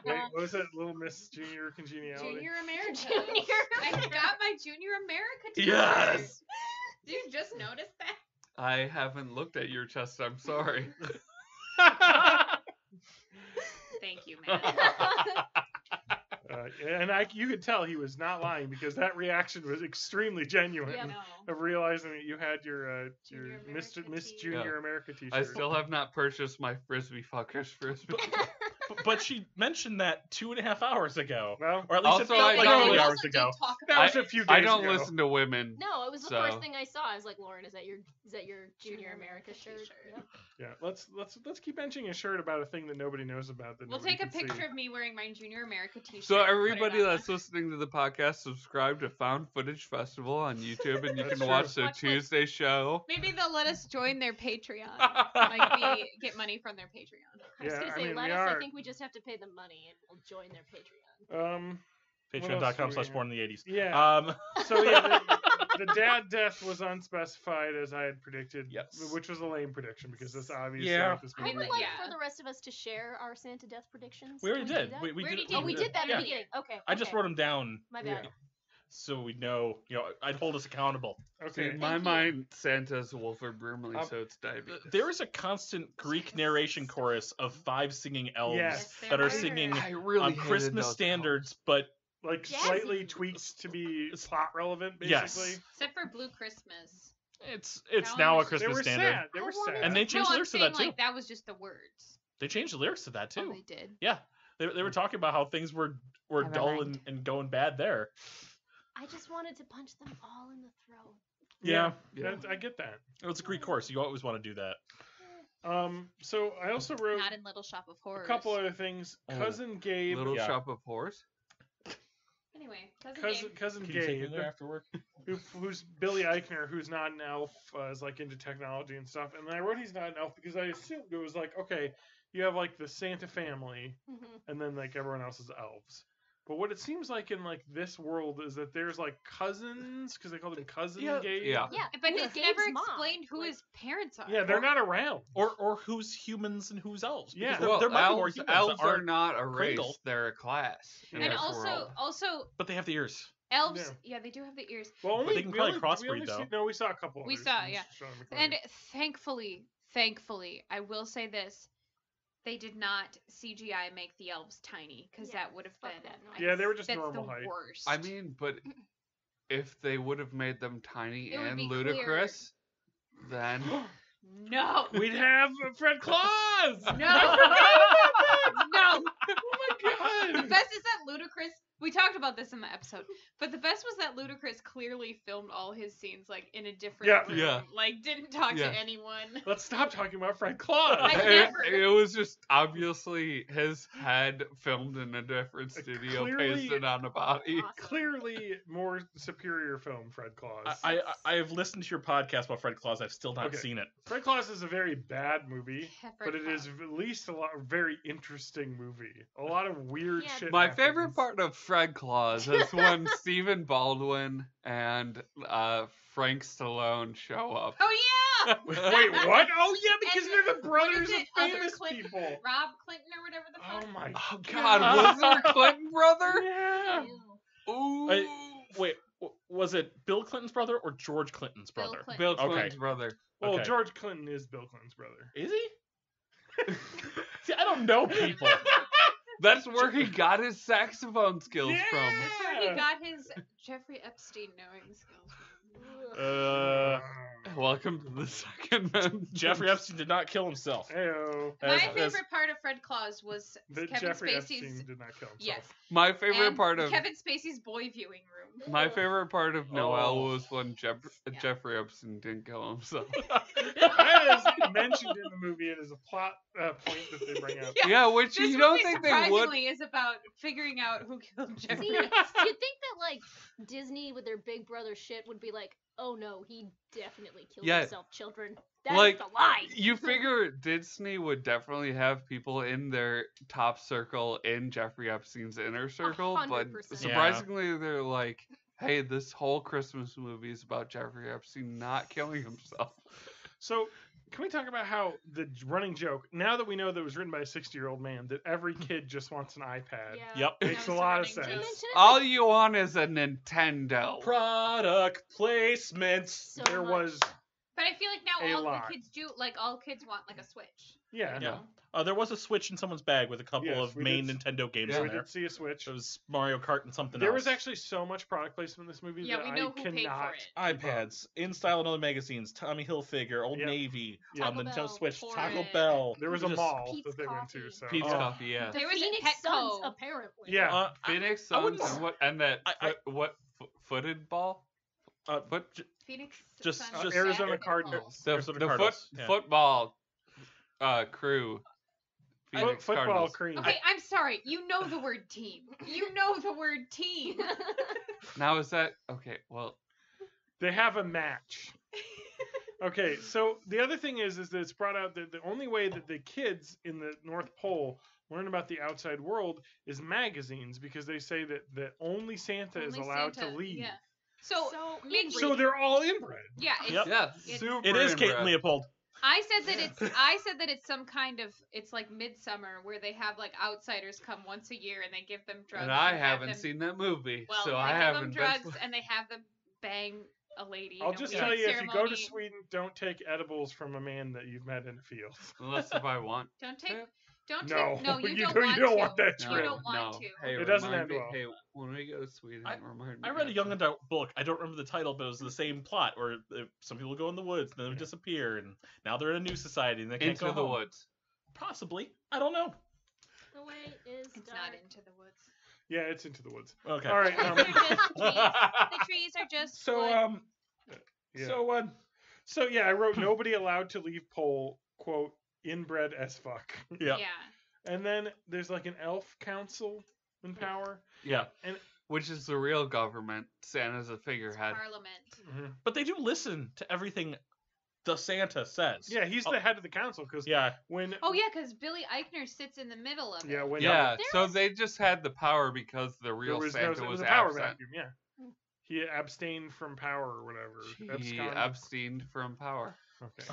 Wait, what was that? Little Miss Junior Congeniality? Junior America. Junior I got my Junior America t-shirt. Yes! Did you just notice that? I haven't looked at your chest. I'm sorry. Thank you, man. And you could tell he was not lying because that reaction was extremely genuine Yep. No. of realizing that you had your Junior Miss America t-shirt. Junior America t-shirt. I still have not purchased my Frisbee Fuckers Frisbee. But she mentioned that 2.5 hours ago. Well, Or at least Also, it felt I like don't- 3 We hours also did ago. talk that about was a it. few days I don't ago. listen to women. No, it was the So- first thing I saw. I was like, Lauren, is that your Junior America shirt? Yep. Yeah, let's keep mentioning a shirt about a thing that nobody knows about. That We'll nobody take a can see. picture of me wearing my Junior America t-shirt. So and put it everybody on. that's listening to the podcast, subscribe to Found Footage Festival on YouTube, and you That's can true. watch their Watch the- Tuesday show. Maybe they'll let us join their Patreon. Like we get money from their Patreon. I was Yeah, gonna I say, mean, let we us. are- I think we just have to pay them money, and we'll join their Patreon. What else do we Patreon.com/born in the 80s. Yeah. So yeah, the dad death was unspecified as I had predicted. Yes. Which was a lame prediction because that's obviously Yeah. what this I movie would is. like Yeah. for the rest of us to share our Santa death predictions. We already Can do did. that? We already did. did. Oh, we did that in Yeah. the beginning. Okay. I just okay. wrote them down My bad. Yeah. so we know, I'd hold us accountable. See, Okay. in my Thank you. mind, Santa's Wolford Brimley, Um, so it's diabetes. There is a constant Greek narration chorus of 5 singing elves Yes. that are there singing I really on hated Christmas those standards, but Like Jazzy. slightly tweaked to be plot relevant, Yes. basically. Except for Blue Christmas. it's Calendars. now a They Christmas were standard. sad. They I were wanted sad. And they No, changed I'm lyrics to saying that too. like that was just the words. They changed the lyrics to that Oh, too. they did. Yeah. They were talking about how things were Never dull mind. and going bad there. I just wanted to punch them all in the throat. Yeah, Yeah. I get that. It's a Greek chorus. You always want to do that. So I also wrote Not in Little Shop of a Horrors. couple other things. Oh. Cousin Gabe, Little Yeah. Shop of Horrors. Anyway, cousin cousin, Gabe. cousin Can you take me Gabe, there after work? who's Billy Eichner, who's not an elf, is like into technology and stuff. And I wrote he's not an elf because I assumed it was like, okay, you have like the Santa family, Mhm. and then like everyone else is elves. But what it seems like in like this world is that there's like cousins because they call them cousin Yeah. Gabe. Yeah. Yeah, But who's it's Gabe's never mom? explained who Like, his parents are. Yeah, they're not around. Or who's humans and who's elves? Because Yeah. there, Well, there might be more elves, humans elves that are aren't, not a race; cradle. they're a class. In And this world. also but they have the ears. elves. Yeah, they do have the ears. Well, But they can probably we crossbreed, only see- though. No, we saw a couple. We others saw, in yeah. Sean McClane. And thankfully, I will say this: they did not CGI make the elves tiny because Yeah, that would have fuck been. that noise. Yeah, they were just That's normal the height. worst. I mean, but if they would have made them tiny It would and be ludicrous, then no, We'd have Fred Claus. no, no. Oh my The best is that Ludacris. We talked about this in the episode, but the best was that Ludacris clearly filmed all his scenes like in a different Yeah. room. Yeah. Like didn't talk Yeah. to anyone. Let's stop talking about Fred Claus. I it, never- it was just obviously his head filmed in a different studio, Clearly- pasted on a body. Awesome. Clearly more superior film, Fred Claus. I have listened to your podcast about Fred Claus. I've still not Okay. seen it. Fred Claus is a very bad movie, Fred but it is Claus. at least a very interesting movie. movie. A lot of weird Yeah. shit. My happens. favorite part of Fred Claus is when Stephen Baldwin and Frank Stallone show up. Oh yeah. Wait, what? Oh yeah, because And they're the what is brothers of it? Other famous Clinton- people. Rob Clinton or whatever the fuck. Oh my Oh God, was there a Clinton brother? Yeah. Ew. Ooh, Wait, was it Bill Clinton's brother or George Clinton's Bill brother? Clinton. Bill Okay. Clinton's brother. Well, Okay. George Clinton is Bill Clinton's brother. Is he? See, I don't know people. That's where he got his saxophone skills from. That's where he got his Jeffrey Epstein knowing skills from. Welcome to the second man. Jeffrey Epstein did not kill himself. Heyo. My As- favorite part of Fred Claus was That Kevin Jeffrey Spacey's. Epstein did not kill himself. Yes. My favorite and part of Kevin Spacey's boy viewing room. my favorite part of Noelle Oh. was when Jeffrey Epstein didn't kill himself. That is mentioned in the movie. It is a plot point that they bring up. Yeah. Yeah, which This you don't movie think they would. surprisingly is about figuring out who killed Jeffrey See, Epstein. you'd think that like Disney with their Big Brother shit would be like, oh no, he definitely killed Yeah. himself, children. That's Like, the lie. You figure Disney would definitely have people in their top circle in Jeffrey Epstein's inner circle, but 100%. surprisingly they're like, hey, this whole Christmas movie is about Jeffrey Epstein not killing himself. So, can we talk about how the running joke, now that we know that it was written by a 60-year-old man, that every kid just wants an iPad? Yeah. Yep. that Makes was a lot of running sense. joke. All you want is a Nintendo. Product placements. So There much. was, But I feel like now A all lot. the kids do, like all kids want like a Switch. yeah. Yeah. There was a Switch in someone's bag with a couple Yes, of we main did- Nintendo games Yeah, We in there. did see a Switch. It was Mario Kart and something There else. was actually so much product placement in this movie Yeah, that we know I who paid cannot. for it. iPads, In Style and Other Magazines, Tommy Hilfiger, Old Yep. Navy, Yeah. on the Taco Nintendo Bell, Switch, Taco Torrid. Bell. There was a Just- mall Pete's that they went to. Coffee. So. Pete's Oh. Coffee, yeah. There The was a Phoenix Petco. Suns, apparently. Yeah. Phoenix I wouldn't- Suns and that I- footed ball? Phoenix Just- Suns just- Arizona basketball. Cardinals. The, Arizona the Cardinals, yeah. football crew. Phoenix Football Cardinals. cream. Okay, I'm sorry. You know the word team. You know the word team. Now is that okay? Well, They have a match. Okay, so the other thing is that it's brought out that the only way that the kids in the North Pole learn about the outside world is magazines, because they say that only Santa is Only allowed Santa, to leave. Yeah. So, inbreeding. So they're all inbred. yeah, it's, Yep. yeah, It's- super. It is Kate and inbred. Leopold. I said that it's some kind of it's like midsummer where they have like outsiders come once a year and they give them drugs. And I have haven't them, seen that movie, Well, so they I give haven't. them drugs and they have them bang a lady. I'll in a just weird tell you, if you go to ceremony. Sweden, don't take edibles from a man that you've met in a field. Unless if I want. Don't take. Yeah. Don't No, take. No, you, you don't, want that You trip. don't want no. to. Hey, It doesn't remind end me- well. Hey, when we go to Sweden, I- remind me. I read a of young that. adult book. I don't remember the title, but it was the same plot where some people go in the woods and then they disappear, and now they're in a new society and they can't Into go the home. Woods. Possibly. I don't know. The way is It's dark. not into the woods. Yeah, it's into the woods. Okay. All right. They're just trees. The trees are just So wood. Yeah. So yeah, I wrote nobody allowed to leave pole, quote, inbred as fuck. Yeah. And then there's like an elf council in power. Yeah. Which is the real government. Santa's a figurehead. Parliament. But they do listen to everything the Santa says. Yeah, he's the head of the council, because Yeah. when Oh yeah, because Billy Eichner sits in the middle of it. yeah when Yeah, There so was- they just had the power because the there real was, Santa it was a power absent. vacuum. Yeah, he abstained from power or whatever. He Absconded. abstained from power. Okay.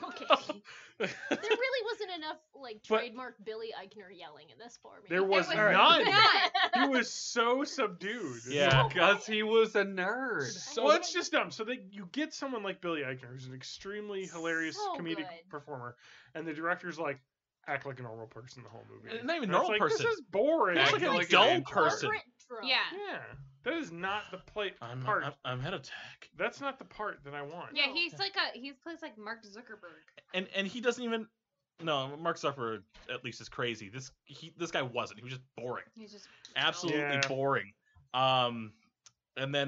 Okay. There really wasn't enough like But- trademark Billy Eichner yelling in this for me. There was was none. none. He was so subdued. Yeah. Because he was a nerd. Well, it's just dumb. So you get someone like Billy Eichner, who's an extremely hilarious So comedic good. performer, and the director's like, act like a normal person the whole movie. Not even And normal it's like, person. This is boring. He's Act like a like an dull introvert. person. Corporate drone. Yeah. Yeah, that is not the I'm part. head of tech. That's not the part that I want. Yeah, he plays like Mark Zuckerberg. And he doesn't even. No, Mark Zuckerberg at least is crazy. This guy wasn't. He was just boring. He's just Absolutely Yeah. boring. And then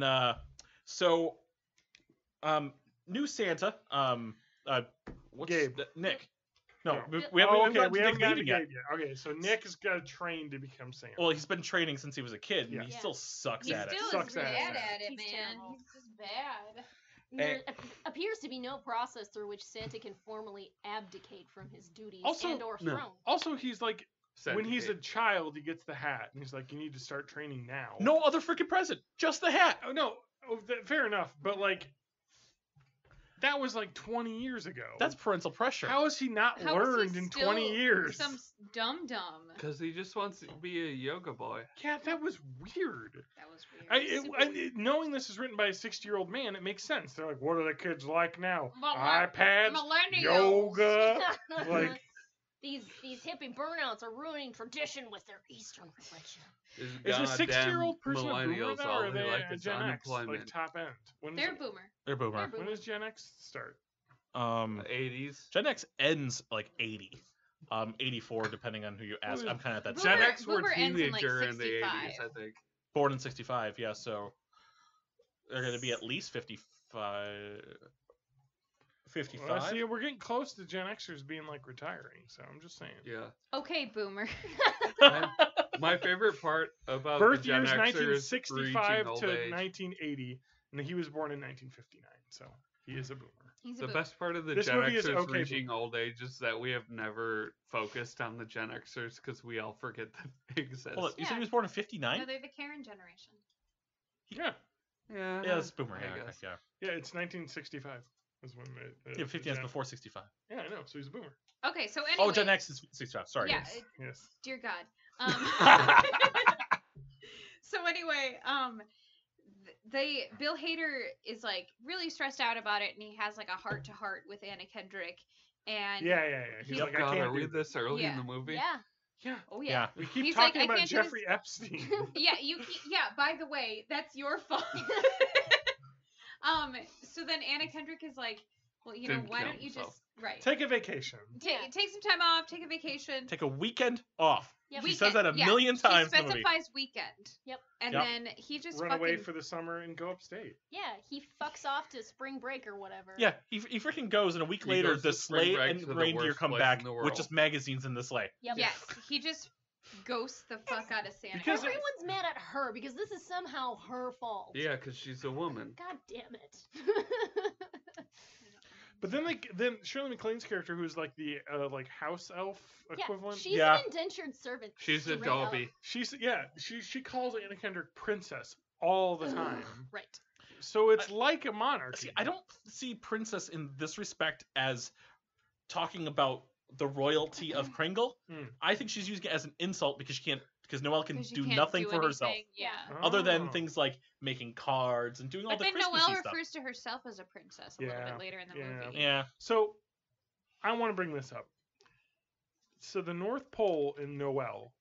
new Santa. What's Gabe. Nick. No, No. we haven't Oh, even okay, gotten we to haven't Nick gotten to leaving yet. Gabe yet. Okay, so Nick has got to train to become Santa. Well, he's been training since he was a kid, and Yeah. he Yeah. still sucks He at it. still Sucks is really ass. bad at it, He's man. terrible. He's just bad. There appears to be no process through which Santa can formally abdicate from his duties Also- and or no. throne. Also, he's like when he's a syndicate. child, he gets the hat, and he's like, "You need to start training now." No other freaking present, just the hat. Oh, no, fair enough, but like, that was like 20 years ago. That's parental pressure. How has he not How is he learned in still 20 years? Some dum dum. Because he just wants to be a yoga boy. Yeah, that was weird. That was weird. Knowing this is written by a 60-year-old man, it makes sense. They're like, what are the kids like now? Well, iPads, millennials. yoga, like. These hippie burnouts are ruining tradition with their Eastern religion. Is a Goddamn 60-year-old person a boomer millennials, though, all or are they they like a is Gen X, like unemployment. top end? When They're is boomer. They're boomer. when does Gen X start? 80s. Gen X ends like 80. 84, depending on who you ask. I'm kind of at that. Boomer- Gen X were Boomer ends in, like, teenager in the 65. 80s, I think. Born in 65, yeah. So they're going to be at least 55. 55. Well, see, we're getting close to Gen Xers being like retiring, so I'm just saying. Yeah. Okay, boomer. My favorite part about Birth the Gen years Xers 1965 reaching to old age. 1980, and he was born in 1959, so he is a boomer. He's a The boomer. best part of the This Gen movie is Xers okay, reaching old age is that we have never focused on the Gen Xers because we all forget that they exist. Hold on, you said Yeah. he was born in 59? No, they're the Karen generation. Yeah, Yeah, Yeah, it's boomer. I Yeah, okay, guess. yeah. yeah, it's 1965 is when Yeah, 59 is before 65. Yeah, I know, so he's a boomer. Okay, so anyway. Oh, Gen X is 65. Sorry. Yeah, yes. Yes. dear God. So anyway, Bill Hader is like really stressed out about it, and he has like a heart to heart with Anna Kendrick, and Yeah. He's Yep. like, I God, can't are we do this early in Yeah. the movie? Yeah. Yeah. oh Yeah. yeah, We keep He's like, talking I about can't do Jeffrey Epstein. yeah, yeah. By the way, that's your fault. So then Anna Kendrick is like, well, you know, Didn't why kill don't you himself. just right Take a vacation. take some time off, take a vacation. Take a weekend off. Yep. She says that a yeah. million times She in the movie. specifies weekend. Yep. And Yep. then he just Run fucking away for the summer and go upstate. Yeah, he fucks off to spring break or whatever. Yeah, he freaking goes, and a week He later, goes the to spring sleigh break and to the reindeer worst come place back in the with world. just magazines in the sleigh. Yep. yes, he just ghosts the fuck out of Santa. Because- Claus. Everyone's mad at her because this is somehow her fault. Yeah, because she's a woman. God damn it. But then Shirley MacLaine's character, who's like the like house elf equivalent. She's Yeah. an indentured servant. She's a straight up. Dobby. She calls Anna Kendrick princess all the time. Right. So it's like a monarchy. See, I don't see princess in this respect as talking about the royalty of Kringle. Hmm. I think she's using it as an insult because Noelle can 'Cause you do can't nothing do for herself. anything, Yeah. Other than Oh. things like making cards and doing all But the then Christmassy Noelle stuff. refers to herself as a princess a little Yeah, bit later in the yeah. movie. Yeah. So I want to bring this up. So the North Pole in Noelle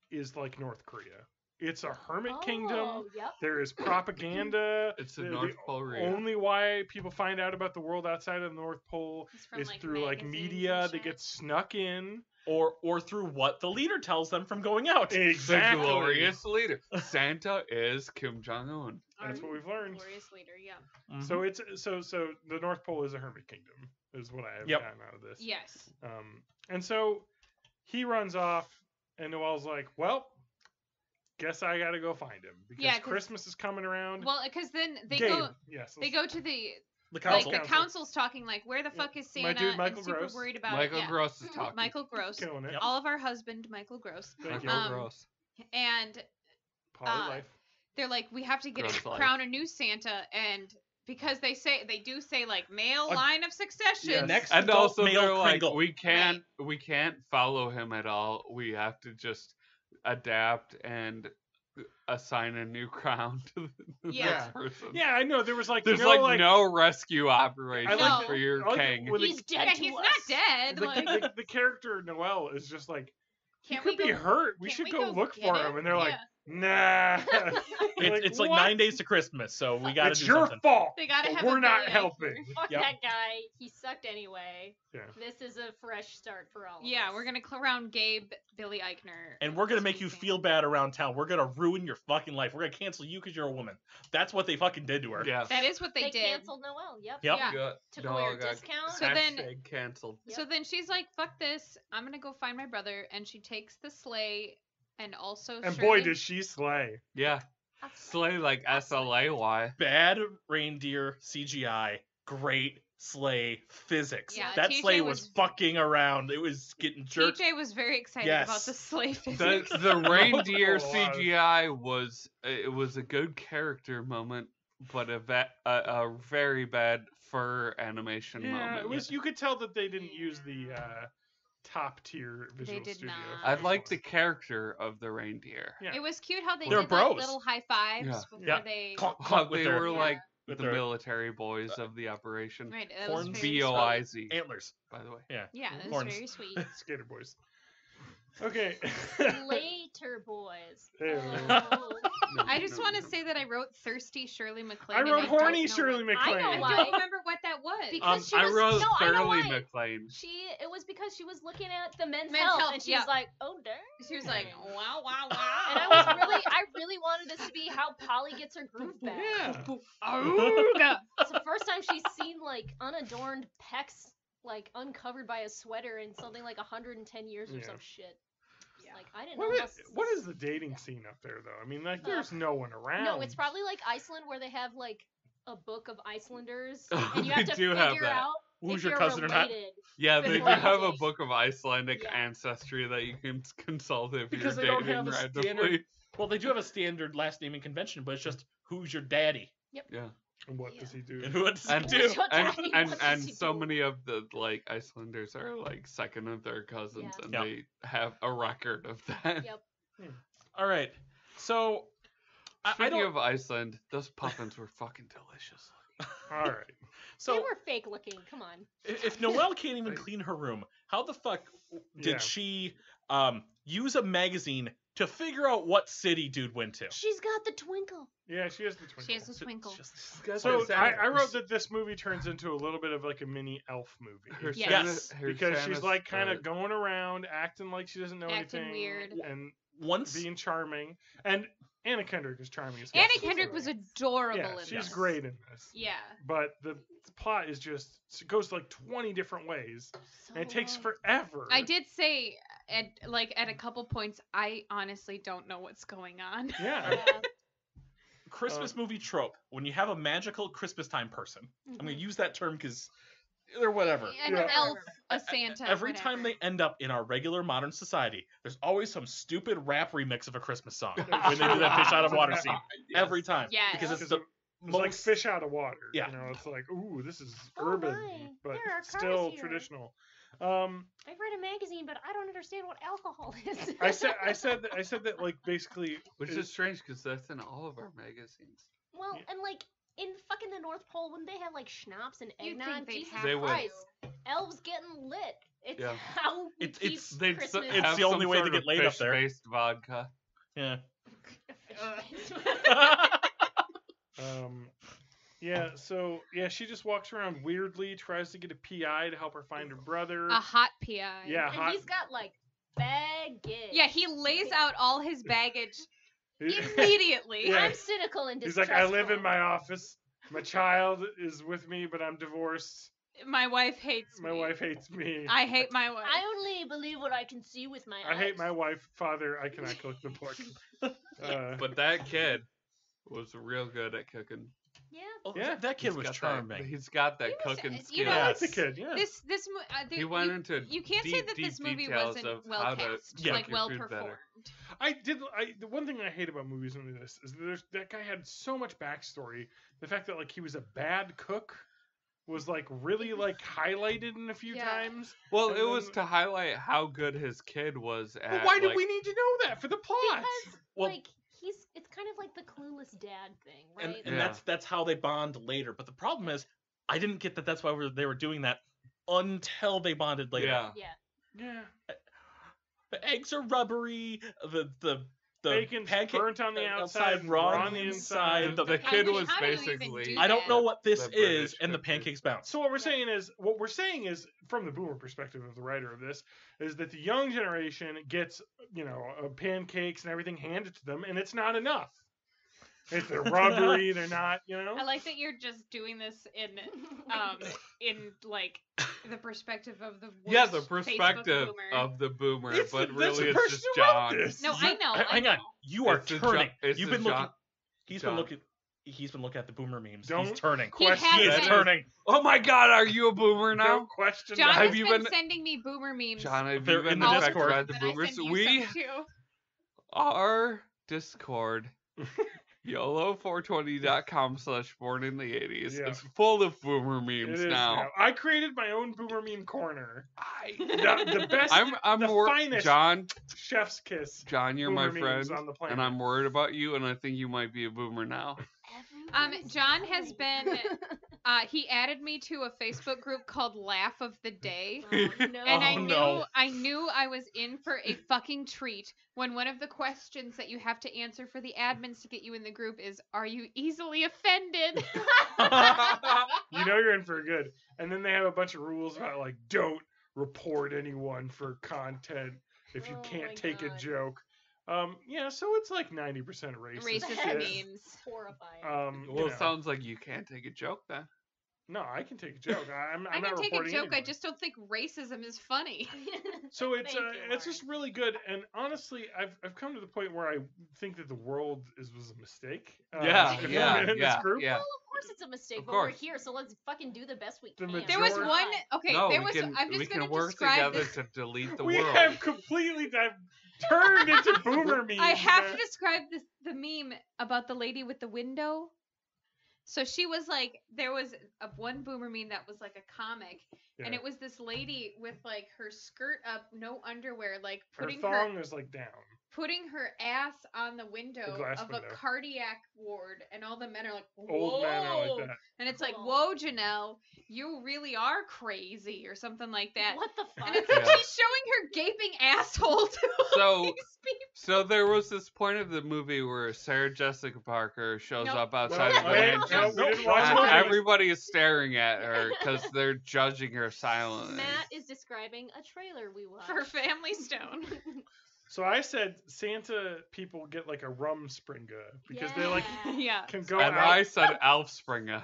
is like North Korea. It's a hermit kingdom. Oh, yep. There is propaganda. It's the The North Pole Korea. only way people find out about the world outside of the North Pole It's from, is like, through like magazines media and that shit. gets snuck in. Or through what the leader tells them from going out. The Exactly. glorious leader. Santa is Kim Jong Un. That's what we've learned. Glorious leader, yeah. Mhm. So it's so the North Pole is a hermit kingdom, is what I have Yep. gotten out of this. Yes. And so he runs off, and Noelle's like, "Well, guess I gotta go find him because Yeah, 'cause- Christmas is coming around." Well, because then they Gabe, go yes, they go to the the like council. the council's talking like, where the fuck is My Santa? dude, Michael and super Gross. worried about Michael it. Yeah. Gross is talking. Michael Gross. killing it. Yep. All of our husband, Michael Gross. Thank you. Michael Um, Gross. And Poly life. they're like, we have to get Gross life. crown a new Santa, and because they do say like male Uh, line of succession. yes. Next And adult also male they're like, Kringle. we can't follow him at all. We have to just adapt and assign a new crown to the Yeah. next person. Yeah, I know. There was like There's no, like no rescue operation like for your I like king. when He's dead Yeah, to he's us. not dead. the, Like, the character Noelle is just like, he can't could we be go- hurt. We can't should we go look get for him. And they're like, Yeah. nah. It's like what? 9 days to Christmas, so we gotta It's do your something. fault. They gotta have. We're a not Billy helping. Eichner. Fuck Yep. that guy. He sucked anyway. Yeah. This is a fresh start for all of Yeah, us. we're gonna crown Gabe Billy Eichner. And we're gonna as make new you Santa. feel bad around town. We're gonna ruin your fucking life. We're gonna cancel you because you're a woman. That's what they fucking did to her. Yeah. That is what they did. canceled Noelle. Yep. Yep. Yeah. Got- Took no, away her got discount. So then- hashtag canceled. So then she's like, "Fuck this! I'm gonna go find my brother." And she takes the sleigh, and also. And Shirley- boy, did she slay. Yeah. Slay like SLAY. Bad reindeer CGI, great sleigh physics. Yeah, that TJ sleigh was was- fucking around. It was getting jerked. TJ was very excited Yes. about the sleigh The, physics. the reindeer Oh, wow. CGI was a good character moment, but a very bad fur animation Yeah, moment. it was. You could tell that they didn't use the top tier visual did studio. not. I like the character of the reindeer. Yeah. It was cute how they They're did bros. like little high fives Yeah. before Yeah. they. Clunk, How clunk with they their were like with the their military boys of the operation. Right, that was horns, very B-O-I-Z, antlers. by the way. Yeah. Yeah, that was Horns. very sweet. Skater boys. Okay. Later, boys. Ew. Oh. I just want to say that I wrote thirsty Shirley MacLaine. I and wrote don't horny know Shirley what- MacLaine. I know why. I don't remember what that was. Because she I was, wrote no, I know Thoroughly why. McLean. It was because she was looking at the men's, Men's health, health, and she yeah. was like, "Oh dang!" She was like, wow, wow, wow. And I really wanted this to be how Polly gets her groove back. Yeah. Auga. It's the first time she's seen like unadorned pecs, like uncovered by a sweater in something like 110 years or Yeah. some shit. Yeah. Like I didn't know. What is the dating scene up there though? I mean, like, there's no one around. No, it's probably like Iceland where they have like a book of Icelanders, Oh, and you have they to do figure have that. out Who's if your you're cousin or not? related. Yeah, they do before you have a date. book of Icelandic Yeah. ancestry that you can consult if Because you're they don't dating have a randomly. standard. Well, they do have a standard last naming convention, but it's just who's your daddy Yeah. And what does he do? and what does he And do. What's your and daddy? and, What and does he so do? many of the like Icelanders are like second and third cousins, Yeah. and Yep. they have a record of that. Yep. All right, so I Speaking don't. of Iceland, those puffins were fucking delicious. All right. They So were fake looking. Come on. if Noelle can't even clean her room, how the fuck did Yeah. she use a magazine to figure out what city dude went to? She's got the twinkle. Yeah, she has the twinkle. She has a twinkle. So I wrote that this movie turns into a little bit of like a mini elf movie. Her Yes. Santa- her Because she's Santa's, like kind of going around acting like she doesn't know Acting anything, weird. and Once being charming. And Anna Kendrick is charming as fuck. Anna She's Kendrick was great. adorable Yeah, in she's this. great in this. Yeah. But the plot is just it goes like 20 different ways, and it takes So- forever. I did say at a couple points, I honestly don't know what's going on. Yeah. Yeah. Christmas movie trope, when you have a magical Christmas time person, I'm gonna Mhm. use that term because they're whatever. An Yeah. elf, a Santa. Every whatever. time they end up in our regular modern society, there's always some stupid rap remix of a Christmas song when they do that fish out of water scene. Every time. Yes. Because it's Because the It's like most fish out of water. Yeah. You know, it's like, ooh, this is Oh urban, my, but there are cars still here. traditional. I've read a magazine, but I don't understand what alcohol is. I said that like basically, Which is strange because that's in all of our magazines. Well, Yeah. and like in fucking the North Pole, wouldn't they have like schnapps and You'd think eggnog? they'd Jesus have They would. Christ, elves getting lit. It's Yeah. how we It's- keep it's- They'd Christmas. It's have the only some way to sort get of laid up there. fish-based vodka. yeah. Yeah. So yeah, she just walks around weirdly, tries to get a PI to help her find her brother. A hot PI. Yeah, and hot. he's got like baggage. Yeah, he lays out all his baggage immediately. Yeah. I'm cynical and He's distrustful. like, I live in my office. My child is with me, but I'm divorced. My wife hates My me. wife hates me. I hate my wife. I only believe what I can see with my eyes. I hate my wife. Father, I cannot cook the pork. But that kid was real good at cooking. Yeah. Oh, Yeah. that kid He's was got charming. He's got that He was- cooking you skill. know, Yeah, it's- that's a kid. Yeah. He went into you can't say deep, that this deep movie details wasn't of well how to cast, Yeah. like cook your well food performed. better. The one thing I hate about movies like this is that guy had so much backstory. The fact that like he was a bad cook was like really like highlighted in a few Yeah. times. Well, And it was then- to highlight how good his kid was at. But why do like, we need to know that for the plot? Because Well- like it's kind of like the clueless dad thing, And, right? and Yeah. that's how they bond later. But the problem is, I didn't get that that's why they were doing that until they bonded later. Yeah. Yeah. Yeah. The eggs are rubbery. The Bacon's pancake burnt on the outside, raw on the inside. The How kid do- was how do you even basically. do I don't know that? what this The is, British and the cookie. pancakes bounce. So what we're saying is from the boomer perspective of the writer of this is that the young generation gets, pancakes and everything handed to them, and it's not enough. If they're rubbery, they're not, I like that you're just doing this in like the perspective of the Yeah, worst the perspective Facebook boomer. of the boomer, It's but the- that's really the it's person just who wrote John. this. No, I know. I Hang on, know. you are It's the turning. It's You've the been John- looking. He's been John. looking. He's been looking at the boomer memes. Don't He's turning. He has He is been. turning. Oh my God, are you a boomer now? Don't question John that. Have has you been been- sending me boomer memes. John, have They're you been in the all affected Discord. by the and I boomers? send you We some too. our Discord, YOLO420.com/born in the 80s. Yeah. It's full of boomer It memes is now. I created my own boomer meme corner. I, The best, I'm the finest John, chef's kiss. John, you're my boomer memes friend, on the planet. and I'm worried about you, and I think you might be a boomer now. Everybody's John has fine. been he added me to a Facebook group called Laugh of the Day. Oh, no. And Oh, no. I knew I was in for a fucking treat when one of the questions that you have to answer for the admins to get you in the group is, are you easily offended? You know you're in for good. And then they have a bunch of rules about like don't report anyone for content if you Oh can't my take a God. joke. Yeah, so it's like 90% racist. Racist shit. memes. Horrifying. You Well, know. it sounds like you can't take a joke then. No, I can take a joke. I'm I not can take a reporting joke, I anyone. just don't think racism is funny. So it's Thank you, it's just really good, and honestly, I've come to the point where I think that the world was a mistake. Yeah, if yeah, I'm in yeah, this group. yeah. Well, of course it's a mistake, Of but we're course. here, so let's fucking do the best we The can. There was George- one okay, No, there we was can I'm we just can gonna work describe together this. to delete the We world. have completely turned into boomer memes. I have man. to describe the meme about the lady with the window. So she was like, there was one boomer meme that was like a comic, and Yeah. it was this lady with like her skirt up, no underwear, like Her putting thong is like down. putting her ass on the window glass of window. a cardiac ward, and all the men are like, whoa. Old men are like that. And it's like, Cool. whoa, Janelle, you really are crazy, or something like that. What the fuck? And it's like Yeah. she's showing her gaping asshole to So- all these people. So there was this point of the movie where Sarah Jessica Parker shows Nope. up outside of the Wait, mansion, no, we didn't watch and the movie. everybody is staring at her because they're judging her silently. Matt is describing a trailer we watched. For Family Stone. So I said Santa people get like a rum springer because they like Yeah. Yeah. can go And out. I said Elf Springer.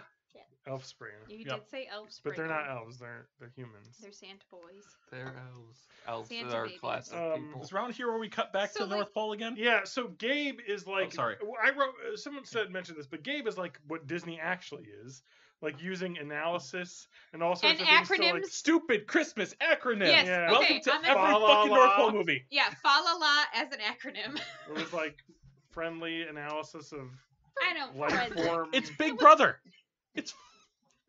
Elf springer. You Yep. did say elves. But they're not elves. They're humans. They're Santa boys. They're elves. Elves Santa are a babies. class of people. Is around here where we cut back So, to the like- North Pole again? Yeah, so Gabe is like. sorry. I wrote. Someone mentioned this, but Gabe is like what Disney actually is, like using analysis and all sorts And of things to like. acronyms. Stupid Christmas acronym. Yes, Yeah. Welcome okay, to on the- every Fa la fucking la. North Pole movie. Yeah, fa la la as an acronym. It was like friendly analysis of I don't life friendly. form. It's Big Brother. It's.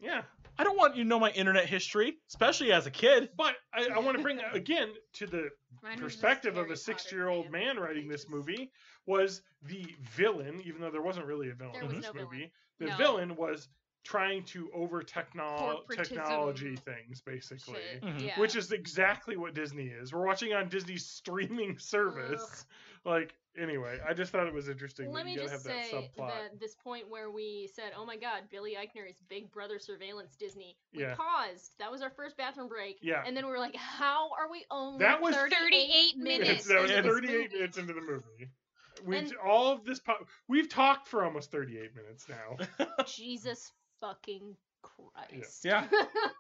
Yeah, I don't want you to know my internet history, especially as a kid. but I want to bring again to the Mine was just perspective of Harry a Potter 60-year-old fan. man writing this movie was the villain, even though there wasn't really a villain There in was this no villain. movie. The No. villain was trying to over technology Corporatism things, basically. Shit. Mhm. Yeah. Which is exactly what Disney is. We're watching on Disney's streaming service. Like, anyway, I just thought it was interesting Let that me you gotta just have that say subplot. that this point where we said, "Oh my God, Billy Eichner is Big Brother surveillance Disney," we Yeah. paused. That was our first bathroom break. Yeah. And then we were like, "How are we only That was 38 minutes. That was into this 38 movie. minutes into the movie. And- All of this, we've talked for almost 38 minutes now. Jesus fucking Christ." Yeah.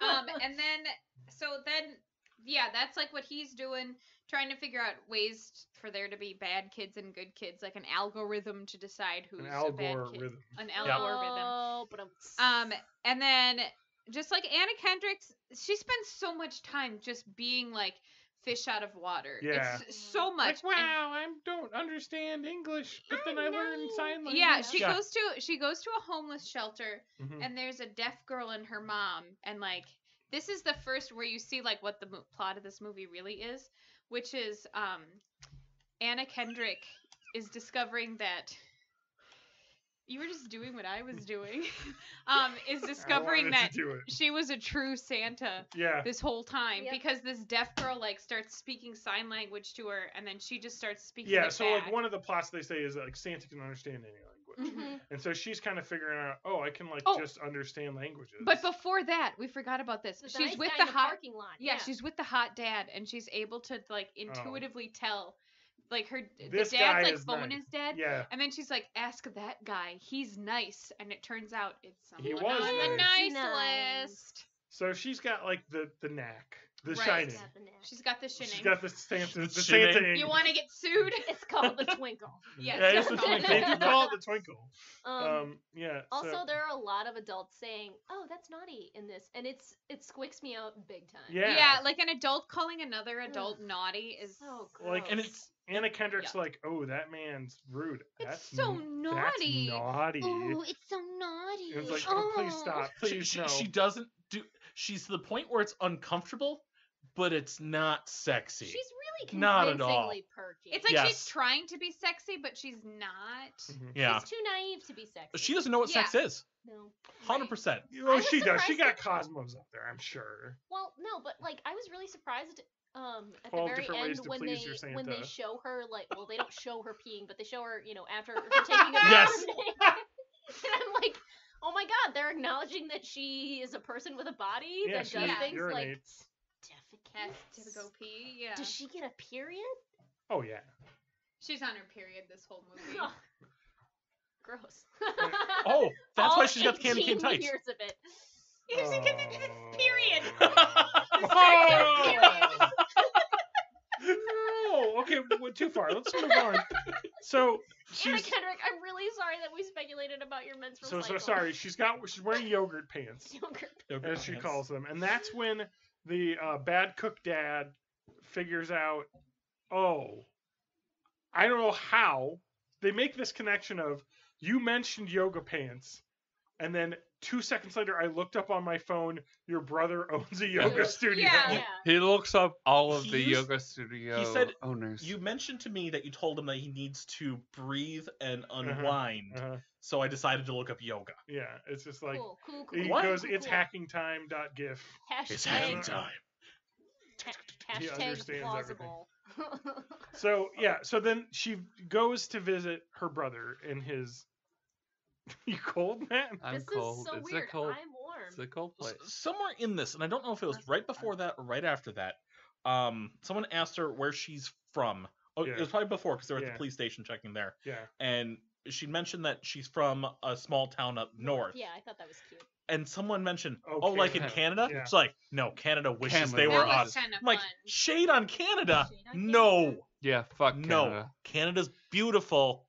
And then, yeah, that's like what he's doing, trying to figure out ways for there to be bad kids and good kids, like an algorithm to decide who's An a bad kid. algorithm. An Yeah. algorithm. Oh, but And then just like Anna Kendrick's, she spends so much time just being like fish out of water. Yeah. It's so much. Like, And- wow, I don't understand English, but then I learned sign language. yeah, she Yeah. goes to a homeless shelter, Mhm. and there's a deaf girl and her mom, and like this is the first where you see like what the plot of this movie really is, which is Anna Kendrick is discovering that you were just doing what I was doing. Is discovering I wanted that to do it. she was a true Santa Yeah. this whole time Yep. because this deaf girl like starts speaking sign language to her, and then she just starts speaking Yeah, it so back. like one of the plots they say is that like Santa can understand any language. Mhm. And so she's kind of figuring out, oh, I can like Oh. just understand languages. But before that, we forgot about this. the She's nice with guy the in the hot parking lot. yeah, she's with the hot dad, and she's able to like intuitively tell, like the This dad's guy like is phone nice. is dead, Yeah. and then she's like, ask that guy, he's nice, and it turns out it's He someone was on the nice. nice Nice. list. So she's got like the knack, the Right. shining. Got the knack. She's got the She's shinning. got the Santa. The Shinning. Santa. You want to get sued? It's called the twinkle. Yes, Yeah, it's it's the called twinkle. the They do twinkle. call it the twinkle. Yeah. Also, so, there are a lot of adults saying, "Oh, that's naughty" in this, and it squicks me out big time. yeah. Like an adult calling another adult naughty is So gross. Like, and it's Anna Kendrick's like, oh, that man's rude. It's That's so naughty. That's naughty. oh, it's so naughty. And it's like, oh, please stop, please she, no. she doesn't do. She's to the point where it's uncomfortable, but it's not sexy. She's really Not at all. convincingly perky. It's like Yes. she's trying to be sexy, but she's not. Mhm. Yeah, She's too naive to be sexy. she doesn't know what sex is. No. 100%. Oh, was she does. She surprised got that- Cosmos up there, I'm sure. Well, no, but like I was really surprised at 12 the very different ways end to when please your when they Santa. show her like, well, they don't show her peeing, but they show her, after her taking a Yes. bath. And I'm like, oh my god, they're acknowledging that she is a person with a body Yeah, that she does things like urinates. Has defecates. to go pee. Yeah. Does she get a period? Oh, yeah. She's on her period this whole movie. Ugh. Gross. Oh, that's why All she's got the candy cane 18 tights. years of it. Period. Oh. No. Okay, went too far. Let's move on. So Anna she's Kendrick, I'm really sorry that we speculated about your menstrual so cycle. sorry. She's wearing yogurt pants, Yogurt. as she calls them, and that's when the bad cook dad figures out, oh, I don't know how they make this connection of you mentioned yoga pants, and then 2 seconds later I looked up on my phone, your brother owns a yoga studio. Yeah. He looks up all of He the used- yoga studio he said owners. You mentioned to me that you told him that he needs to breathe and unwind, so I decided to look up yoga. Yeah, it's just like Cool. he What? goes, Cool, it's cool. hackingtime.gif. Hashtag, It's hacking time. He Hashtag understands plausible. So yeah, so then she goes to visit her brother in his. You cold, man? I'm This cold. is so It's weird. a cold. I'm warm. It's a cold place. Somewhere in this, and I don't know if it was right before that or right after that, someone asked her where she's from. Oh, Yeah. it was probably before because they were at Yeah. the police station checking there, Yeah. and she mentioned that she's from a small town up north. Yeah, I thought that was cute. And someone mentioned, Oh, oh, like in Canada. Canada? Yeah. It's like, no, Canada wishes Canada. they were That was us. kind of I'm like, fun. shade on Canada? Shade on No, Canada. Yeah, fuck no. Canada. Canada's beautiful.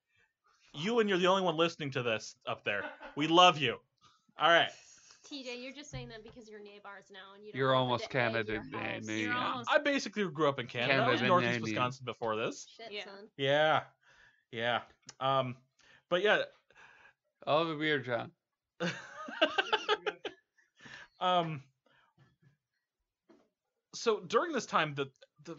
You and you're the only one listening to this up there. We love you. All right. TJ, you're just saying that because you're neighbors now, and you don't You're want almost them to egg Canada, your house. Nanny. You're Yeah. almost- I basically grew up in Canada. I was Canada, Northeast Nanny. Wisconsin before this. Shit, Yeah. son. Yeah. Yeah. But yeah. Oh, the beer, John. So during this time, the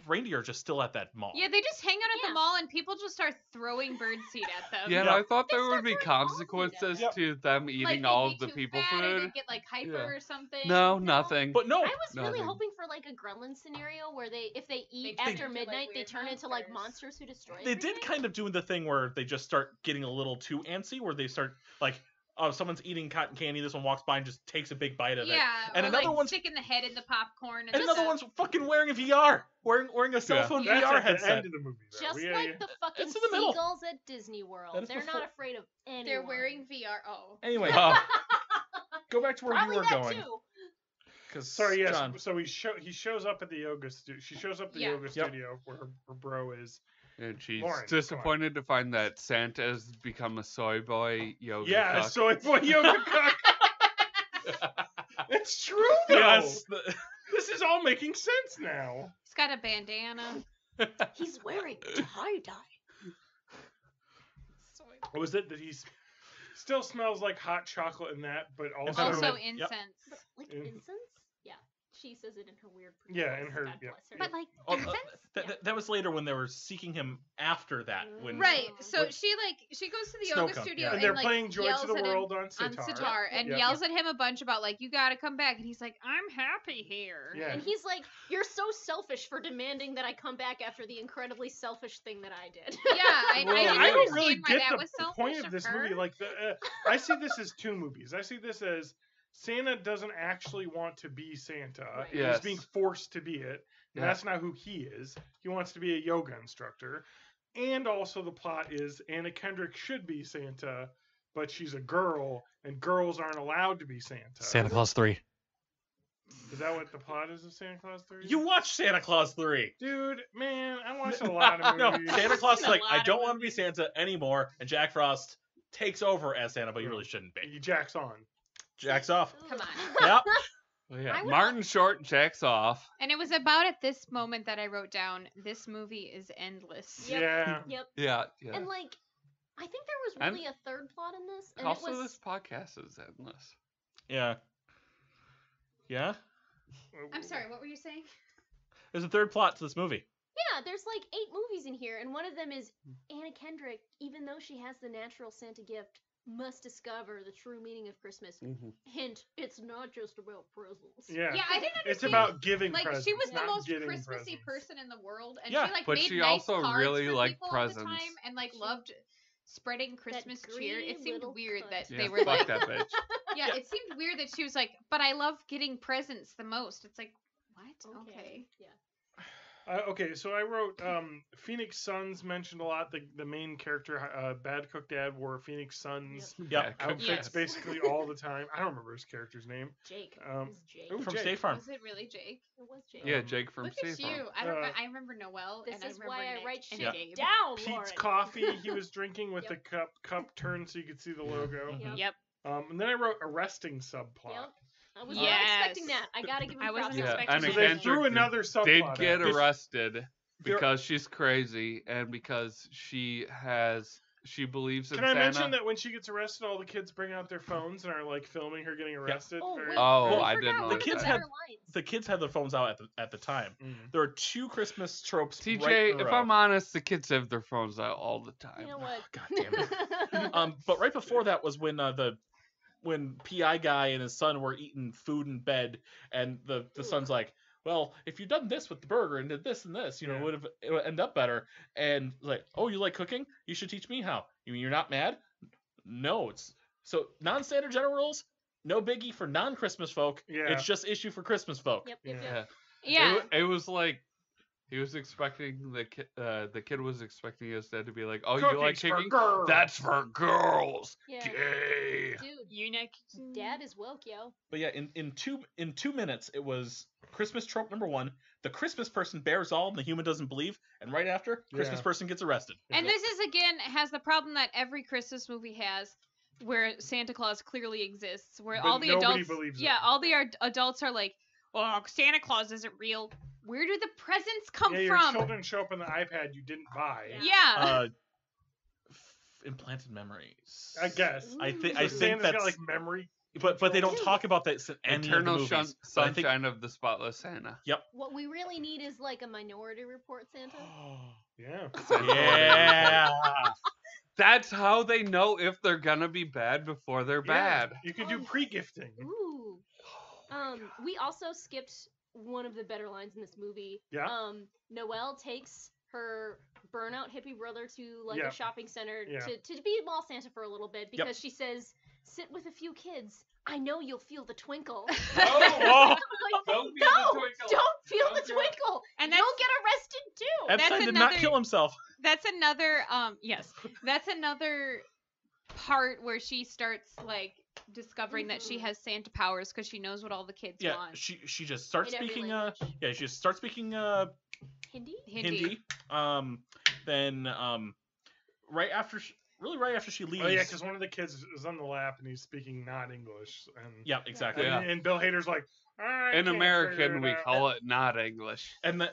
reindeer are just still at that mall. Yeah, they just hang out at Yeah. the mall and people just start throwing birdseed at them. Yeah, Yeah. I thought They there would start be throwing balls consequences at to them Like, eating they'd all be of the too people fat or food. they'd get like hyper Yeah. or something. No, nothing. But no. I was really Nothing. hoping for like a Gremlin scenario where if they eat turn after into, like, midnight, they weird turn into like monsters. monsters who destroy. They did everything. kind of do the thing where they just start getting a little too antsy, where they start like, oh, someone's eating cotton candy. This one walks by and just takes a big bite of it. Yeah, And or another like one's- sticking the head in the popcorn. And another one's fucking wearing a VR, wearing a cell Yeah. phone That's VR at the headset. end of the movie, though. Just Yeah, like yeah. the fucking It's in the middle. seagulls at Disney World. That is They're before- not afraid of anyone. They're wearing VR. Oh. Anyway, Oh, go back to where Probably you were that going. too. Because Sorry, yes. John, So he shows up at the yoga studio. She shows up at the Yeah. yoga Yep. studio where her bro is. and she's Lauren, come on. disappointed to find that Santa's become a soy boy yoga Yeah, cuck. soy boy yoga cock. It's true. Though. yes, This is all making sense now. He's got a bandana. He's wearing tie dye. Was it that he still smells like hot chocolate in that, but also Also Also Yep. incense. Like Mm. incense? Yeah. She says it in her weird. Yeah, voice, in her- God yeah. bless her. But like Oh, incense? that was later when they were seeking him after that. When Right. So When- she goes to the Snow yoga cone, studio yeah. and and they're like playing Joy yells to the at him World on on sitar. sitar and Yep. yells at him a bunch about like, you gotta come back, and he's like, I'm happy here. Yeah. And he's like, "You're so selfish for demanding that I come back after the incredibly selfish thing that I did." Yeah, I Well, didn't I don't understand really why get that the was selfish point of this her. movie. Like, I see this as two movies. I see this as Santa doesn't actually want to be Santa. Right. Yes. He's being forced to be it. And Yeah. that's not who he is. He wants to be a yoga instructor. And also the plot is Anna Kendrick should be Santa, but she's a girl, and girls aren't allowed to be Santa. Claus 3. Is that what the plot is of Santa Claus 3? You watched Santa Claus 3. Dude, man, I watched a lot of No, movies. Santa Claus is Seen a like, lot I of don't want to be movies. Santa anymore, and Jack Frost takes over as Santa, but he really shouldn't be. He jacks on. Jacks off. Come on. Yep. Well, yeah. I would- Martin Short jacks off. And it was about at this moment that I wrote down, this movie is endless. Yep. Yeah. Yep. Yeah, yeah. And like, I think there was And- really a third plot in this, and Also, it was this podcast is endless. Yeah. Yeah? I'm sorry, what were you saying? There's a third plot to this movie. yeah. There's like 8 movies in here, and one of them is Anna Kendrick, even though she has the natural Santa gift, must discover the true meaning of Christmas. Hint: it's not just about presents. Yeah. Yeah, I didn't understand. It's about giving like presents. she was the not most getting Christmassy presents. person in the world, and Yeah, she like but made she nice also cards really for liked people all the presents. time, and like loved spreading Christmas cheer. It greedy seemed little weird cunt. that Yeah, they were fuck like, that bitch. yeah, it seemed weird that she was like, but I love getting presents the most. It's like, what? Okay. Yeah. Okay, so I wrote Phoenix Suns mentioned a lot. The main character, Bad Cook Dad, wore Phoenix Suns Yep. Yeah, outfits Yes. basically all the time. I don't remember his character's name. Jake. Um, It was Jake. ooh, From Jake. State Farm. Was it really Jake? It was Jake. Yeah, Jake from Look State at Farm. you. I don't. Uh, I remember Noelle, This and I is remember why I Nick write and shit Gabe. down, Pete's Lauren. coffee he was drinking with Yep. the cup turned so you could see the logo. Yep. Yep. And then I wrote arresting subplot. Yep. I was Yes. not expecting that. I gotta give him I wasn't props. Yeah, expecting Anna So that. they Kendrick threw did- another subplot. Did at get it. arrested because she's crazy and because she believes in Can I Santa. mention that when she gets arrested, all the kids bring out their phones and are like filming her getting arrested? Oh, Very- wait, Oh, we I forgot didn't one notice of the that. better lines. The kids had their phones out at the time. Mm. There are 2 Christmas tropes. TJ, right in a if row. I'm honest, the kids have their phones out all the time. You know what? God damn it. But right before that was when PI guy and his son were eating food in bed, and the son's like, well, if you'd done this with the burger and did this and this, Yeah. it would end up better. And like, oh, you like cooking? You should teach me how. You mean you're not mad? No, it's so non-standard general rules. No biggie for non-Christmas folk. Yeah. It's just issue for Christmas folk. Yep, Yeah. yep, Yeah. yep. Yeah. It was like he was expecting the kid was expecting his dad to be like, "Oh, you like Cooking's for cooking? girls." That's for girls." Yeah. Gay. Dude, Eunuch. Dad is woke, yo. But yeah, in 2 minutes, it was Christmas trope number 1. The Christmas person bears all, and the human doesn't believe. And right after, Christmas Yeah. person gets arrested. And this is again has the problem that every Christmas movie has, where Santa Claus clearly exists, where But all the nobody adults, believes yeah, it. all the adults are like, "Oh, Santa Claus isn't real. Where do the presents come Yeah, your from?" children show up on the iPad you didn't buy. Yeah. Implanted memories. I guess. I think So I think Santa's got that's like memory. but they don't talk about that in any Eternal of the movies. sun- But I think sunshine of the spotless Santa. What we really need is like a Minority Report Santa. Yeah. yeah. That's how they know if they're gonna be bad before they're Yeah, bad. You can do pre-gifting. Ooh. We also skipped one of the better lines in this movie. Yeah. Noelle takes her burnout hippie brother to like Yeah. a shopping center Yeah. to be mall Santa for a little bit because she says, "Sit with a few kids. I know you'll feel the twinkle." Oh, Like, Don't feel no, the twinkle. don't feel Don't the feel it. twinkle. And You'll that's- get arrested too. That's Epstein did not another- kill himself. That's another yes. That's another part where she starts like discovering that she has Santa powers because she knows what all the kids Yeah, want. she just starts In every speaking language. she just starts speaking Hindi? Hindi. Then right after she leaves. Oh yeah, because one of the kids is on the lap and he's speaking not English. And Yeah, exactly. Yeah. and Bill Hader's like, I In can't American, figure we it out." call it not English. And then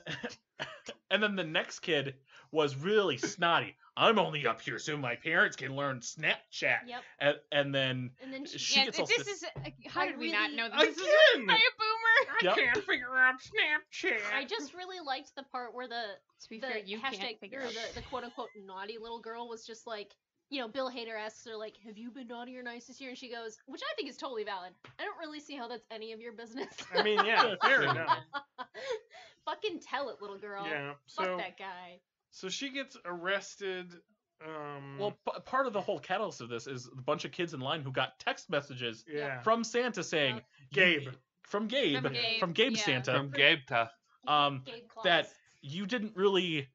and then the next kid was really snotty. I'm only up here so my parents can learn Snapchat. Yep. And then And then she Yeah, gets all this stiff- is how I did we not really- know this? Is Again! I a boomer? Yep. Can't figure out Snapchat. I just really liked the part where the To be fair, you can't hashtag figure or out. the quote unquote naughty little girl was just like, you know, Bill Hader asks her like, "Have you been naughty or nice this year?" And she goes, which I think is totally valid. I don't really see how that's any of your business. I mean, yeah, fair enough. Fucking tell it, little girl. Yeah. Fuck So that guy. so she gets arrested. well, part of the whole catalyst of this is a bunch of kids in line who got text messages yeah. from Santa saying Gabe. from Gabe From Gabe, from Gabe yeah. Santa From Gabe to Gabe Claus. that you didn't really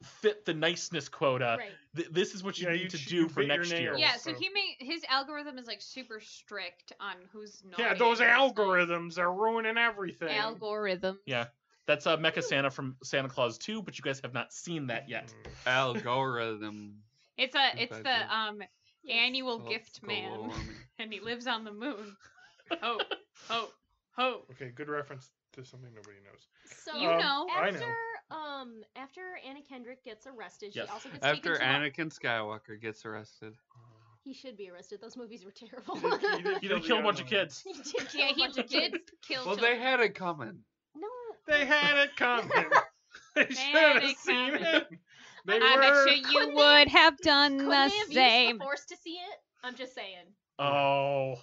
fit the niceness quota. Right. This is what you Yeah, need you to sh- do you for bit your next year. nails. Yeah, so So- his algorithm is like super strict on who's naughty. Yeah, those and who's nice. algorithms are ruining everything. Algorithm. Yeah. That's Mecha Santa from Santa Claus 2, but you guys have not seen that yet. Algorithm. It's Betcha. the Yes. annual Global gift man, warming. and he lives on the moon. Ho, ho, ho. Okay, good reference to something nobody knows. So You know. I know. after Anna Kendrick gets arrested, Yes. she also gets After taken to Anakin Skywalker gets arrested. He should be arrested. Those movies were terrible. He You did kill a bunch of the other kids. He did kill Yeah, a he bunch of did kids. kill Well, children. they had it coming. No. They had it coming. They should had have it seen coming. it. They I were. bet you Couldn't would have done Couldn't the they have same. used the Force to see it? I'm just saying. Oh.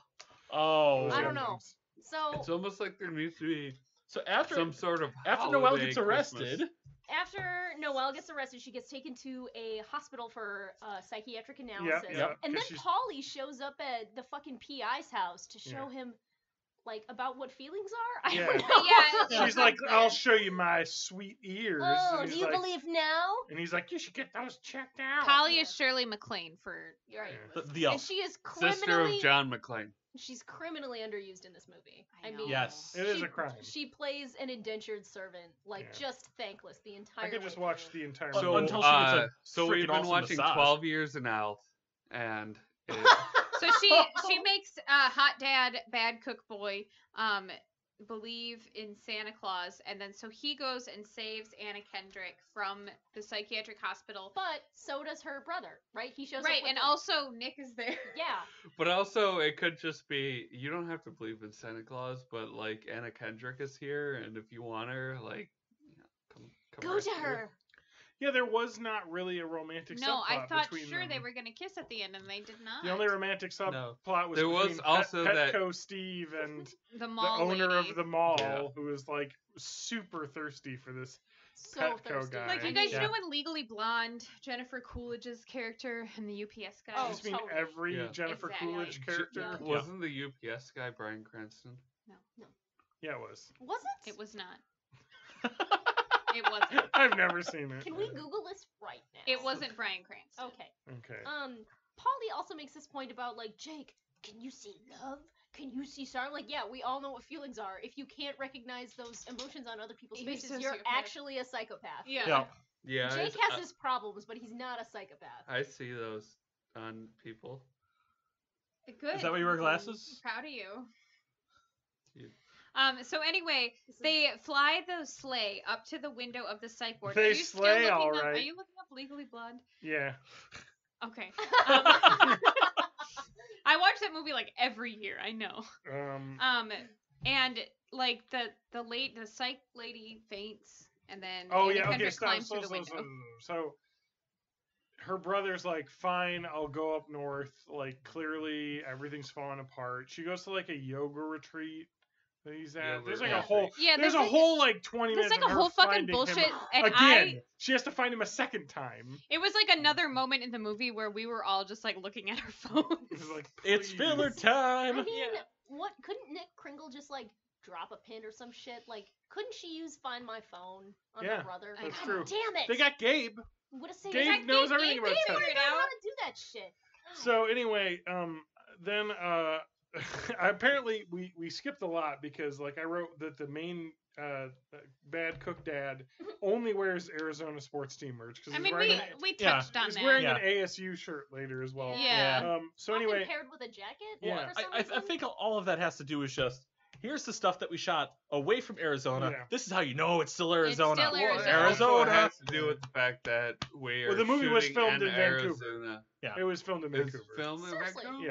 I don't know. So It's almost like there needs to be So after some sort of Noelle holiday gets Christmas. arrested, after Noelle gets arrested, she gets taken to a hospital for psychiatric analysis. Yep, And then 'cause she's- Polly shows up at the fucking PI's house to show him, like, about what feelings are. I Yeah. don't know. Yeah. She's like, I'll show you my sweet ears. Oh, and do he's you like, believe now? And he's like, you should get those checked out. Polly Yeah. is Shirley MacLaine for You're right. Yeah. the And elf. she is Sister criminally. of John McClane. She's criminally underused in this movie. I I know. mean, Yes. It is she- a crime. She plays an indentured servant, like Yeah. just thankless the entire. I could just way watch through. the entire So movie. until she gets a so we've freaking been awesome watching massage. 12 Years in Elf, and it, So she makes hot dad, bad cook boy, believe in Santa Claus, and then so he goes and saves Anna Kendrick from the psychiatric hospital. But so does her brother, right? He shows Right, up with and the- also Nick is there. yeah. but also it could just be you don't have to believe in Santa Claus, but like Anna Kendrick is here, and if you want her, like, come Go to rescue her. Yeah, there was not really a romantic No, I subplot thought between sure them. they were gonna kiss at the end, and they did not. The only romantic subplot No. was There was between also that- Petco Steve and the the mall owner lady. of the mall, Yeah. who was like super thirsty for this. So Petco thirsty. guy. Like, I you guys mean- know in Legally Blonde, Jennifer Coolidge's character and the UPS guy? Oh, You just mean totally. every Yeah. Jennifer Exactly. Coolidge character? Yeah. Wasn't the UPS guy Bryan Cranston? Yeah, it was. Was it? It was not. It wasn't. I've never seen it. Can we Google this right now? It wasn't Bryan Cranston. Okay. Okay. Polly also makes this point about like, Jake, can you see love? Can you see sorrow? Like, yeah, we all know what feelings are. If you can't recognize those emotions on other people's You're faces, you're sociopath. actually a psychopath. Yeah. Yeah. Yeah, Jake I- has his problems, but he's not a psychopath. I see those on people. Good. Is that why you wear glasses? Proud of you. You- So anyway, they fly the sleigh up to the window of the psych ward. They Are you still slay, looking all up, right. Are you looking up Legally Blonde? Yeah. Okay. I watch that movie like every year. I know. And like the psych lady faints, and then Oh Anna yeah. Okay. Kendrick Stop. climbs through the window. So her brother's like, fine, I'll go up north. Like, clearly everything's falling apart. She goes to like a yoga retreat that he's at. Yoga There's like a retreat. whole. Yeah, There's a like, whole like 20 There's minutes. like of a her whole fucking finding him bullshit, and again. She has to find him a second time. It was like another moment in the movie where we were all just like looking at our phones. It's like, It's please. filler I time. mean, Yeah. what couldn't Nick Kringle just like drop a pin or some shit? Like, couldn't she use Find My Phone on Yeah, her brother? that's God true. damn it! They got Gabe. Would have saved Gabe that. knows everything about Gabe tech. figured Know it how out. to do that shit. So anyway, then apparently we skipped a lot because like I wrote that the main bad cook dad only wears Arizona sports team merch because I he's mean, wearing, we Yeah. touched on he's that. wearing Yeah. an ASU shirt later as well. Yeah. So Often anyway, paired with a jacket. Yeah. For some I reason. think all of that has to do with just here's the stuff that we shot away from Arizona. Yeah. This is how you know it's still Arizona. still Well, Arizona. it also Arizona. has to do with the fact that we are Well, the movie was shooting filmed in Vancouver. Arizona. it was filmed in It's Vancouver. filmed in Seriously? Vancouver.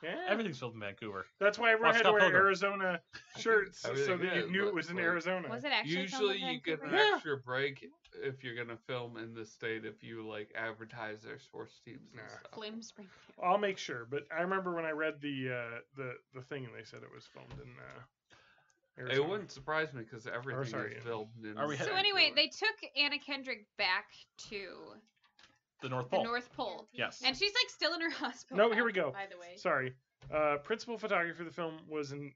Yeah. Everything's filmed in Vancouver. That's why everyone Watch had to Scott wear Pilgrim. Arizona shirts so everything that you is, knew it but, was in like, Arizona. Was it actually Usually filmed in you get an Vancouver? Yeah. extra break if you're gonna film in the state if you like advertise their sports teams and Nah. stuff. Flame Springfield. I'll make sure, but I remember when I read the thing and they said it was filmed in Arizona. It wouldn't surprise me because everything sorry, is filmed in. Are we So heading- anyway, they took Anna Kendrick back to The North the Pole. North Pole, Yes. and she's like still in her hospital. No, bed, here we go. By the way. Sorry. Principal photography for the film was in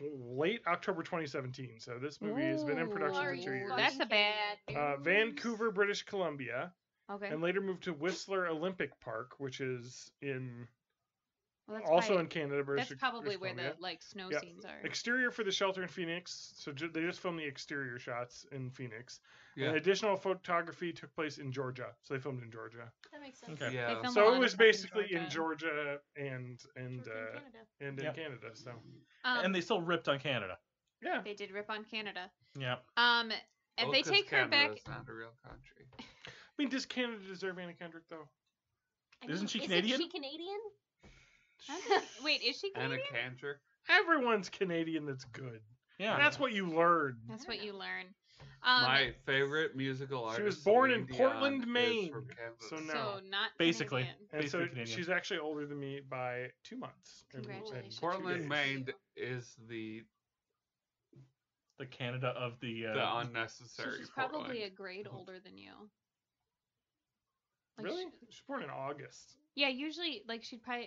late October 2017. So this movie has been in production for 2 years. That's a bad. Vancouver, British Columbia, Okay. and later moved to Whistler Olympic Park, which is in Well, that's also probably, in Canada. that's British probably British where the Columbia. snow Yeah. scenes are. Exterior for the shelter in Phoenix. So they just filmed the exterior shots in Phoenix. Yeah. And additional photography took place in Georgia. So they filmed in Georgia. That makes sense. Okay. They Yeah. film a So lot it of was stuff in basically in Georgia and Canada. in Yep. Canada. So And they still ripped on Canada. yeah. They did rip on Canada. Yeah. And Well, they 'cause take her back. Canada's not a real country. I mean, does Canada deserve Anna Kendrick though? Isn't she Canadian? Is she Canadian? Wait, is she Anna Canadian? Kendrick. Everyone's Canadian. That's good. Yeah. That's what you learn. That's what you learn. My favorite musical artist. She was born in Celine Dion, Portland, is Maine. from Kansas. So no. So not Basically. Canadian. And so Basically Canadian. she's actually older than me by 2 months. and- Congratulations. and 2 Portland, days. Maine is the Canada of the. So unnecessary. she's probably Portland. a grade older than you. Like, Really? She's born in August. Yeah, usually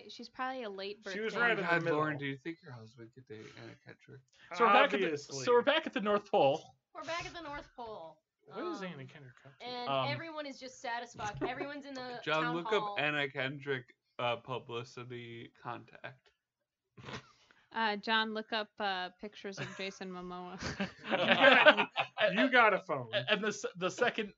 she's probably a late birthday. She was Oh right in the God, middle. Lauren, do you think your husband could date Anna Kendrick? So we're back Obviously. so we're back at the North Pole. We're back at the North Pole. What is Anna Kendrick up to? And everyone is just satisfied. Everyone's in the John, town look hall. up Anna Kendrick publicity contact. John, look up pictures of Jason Momoa. You got a phone. And the second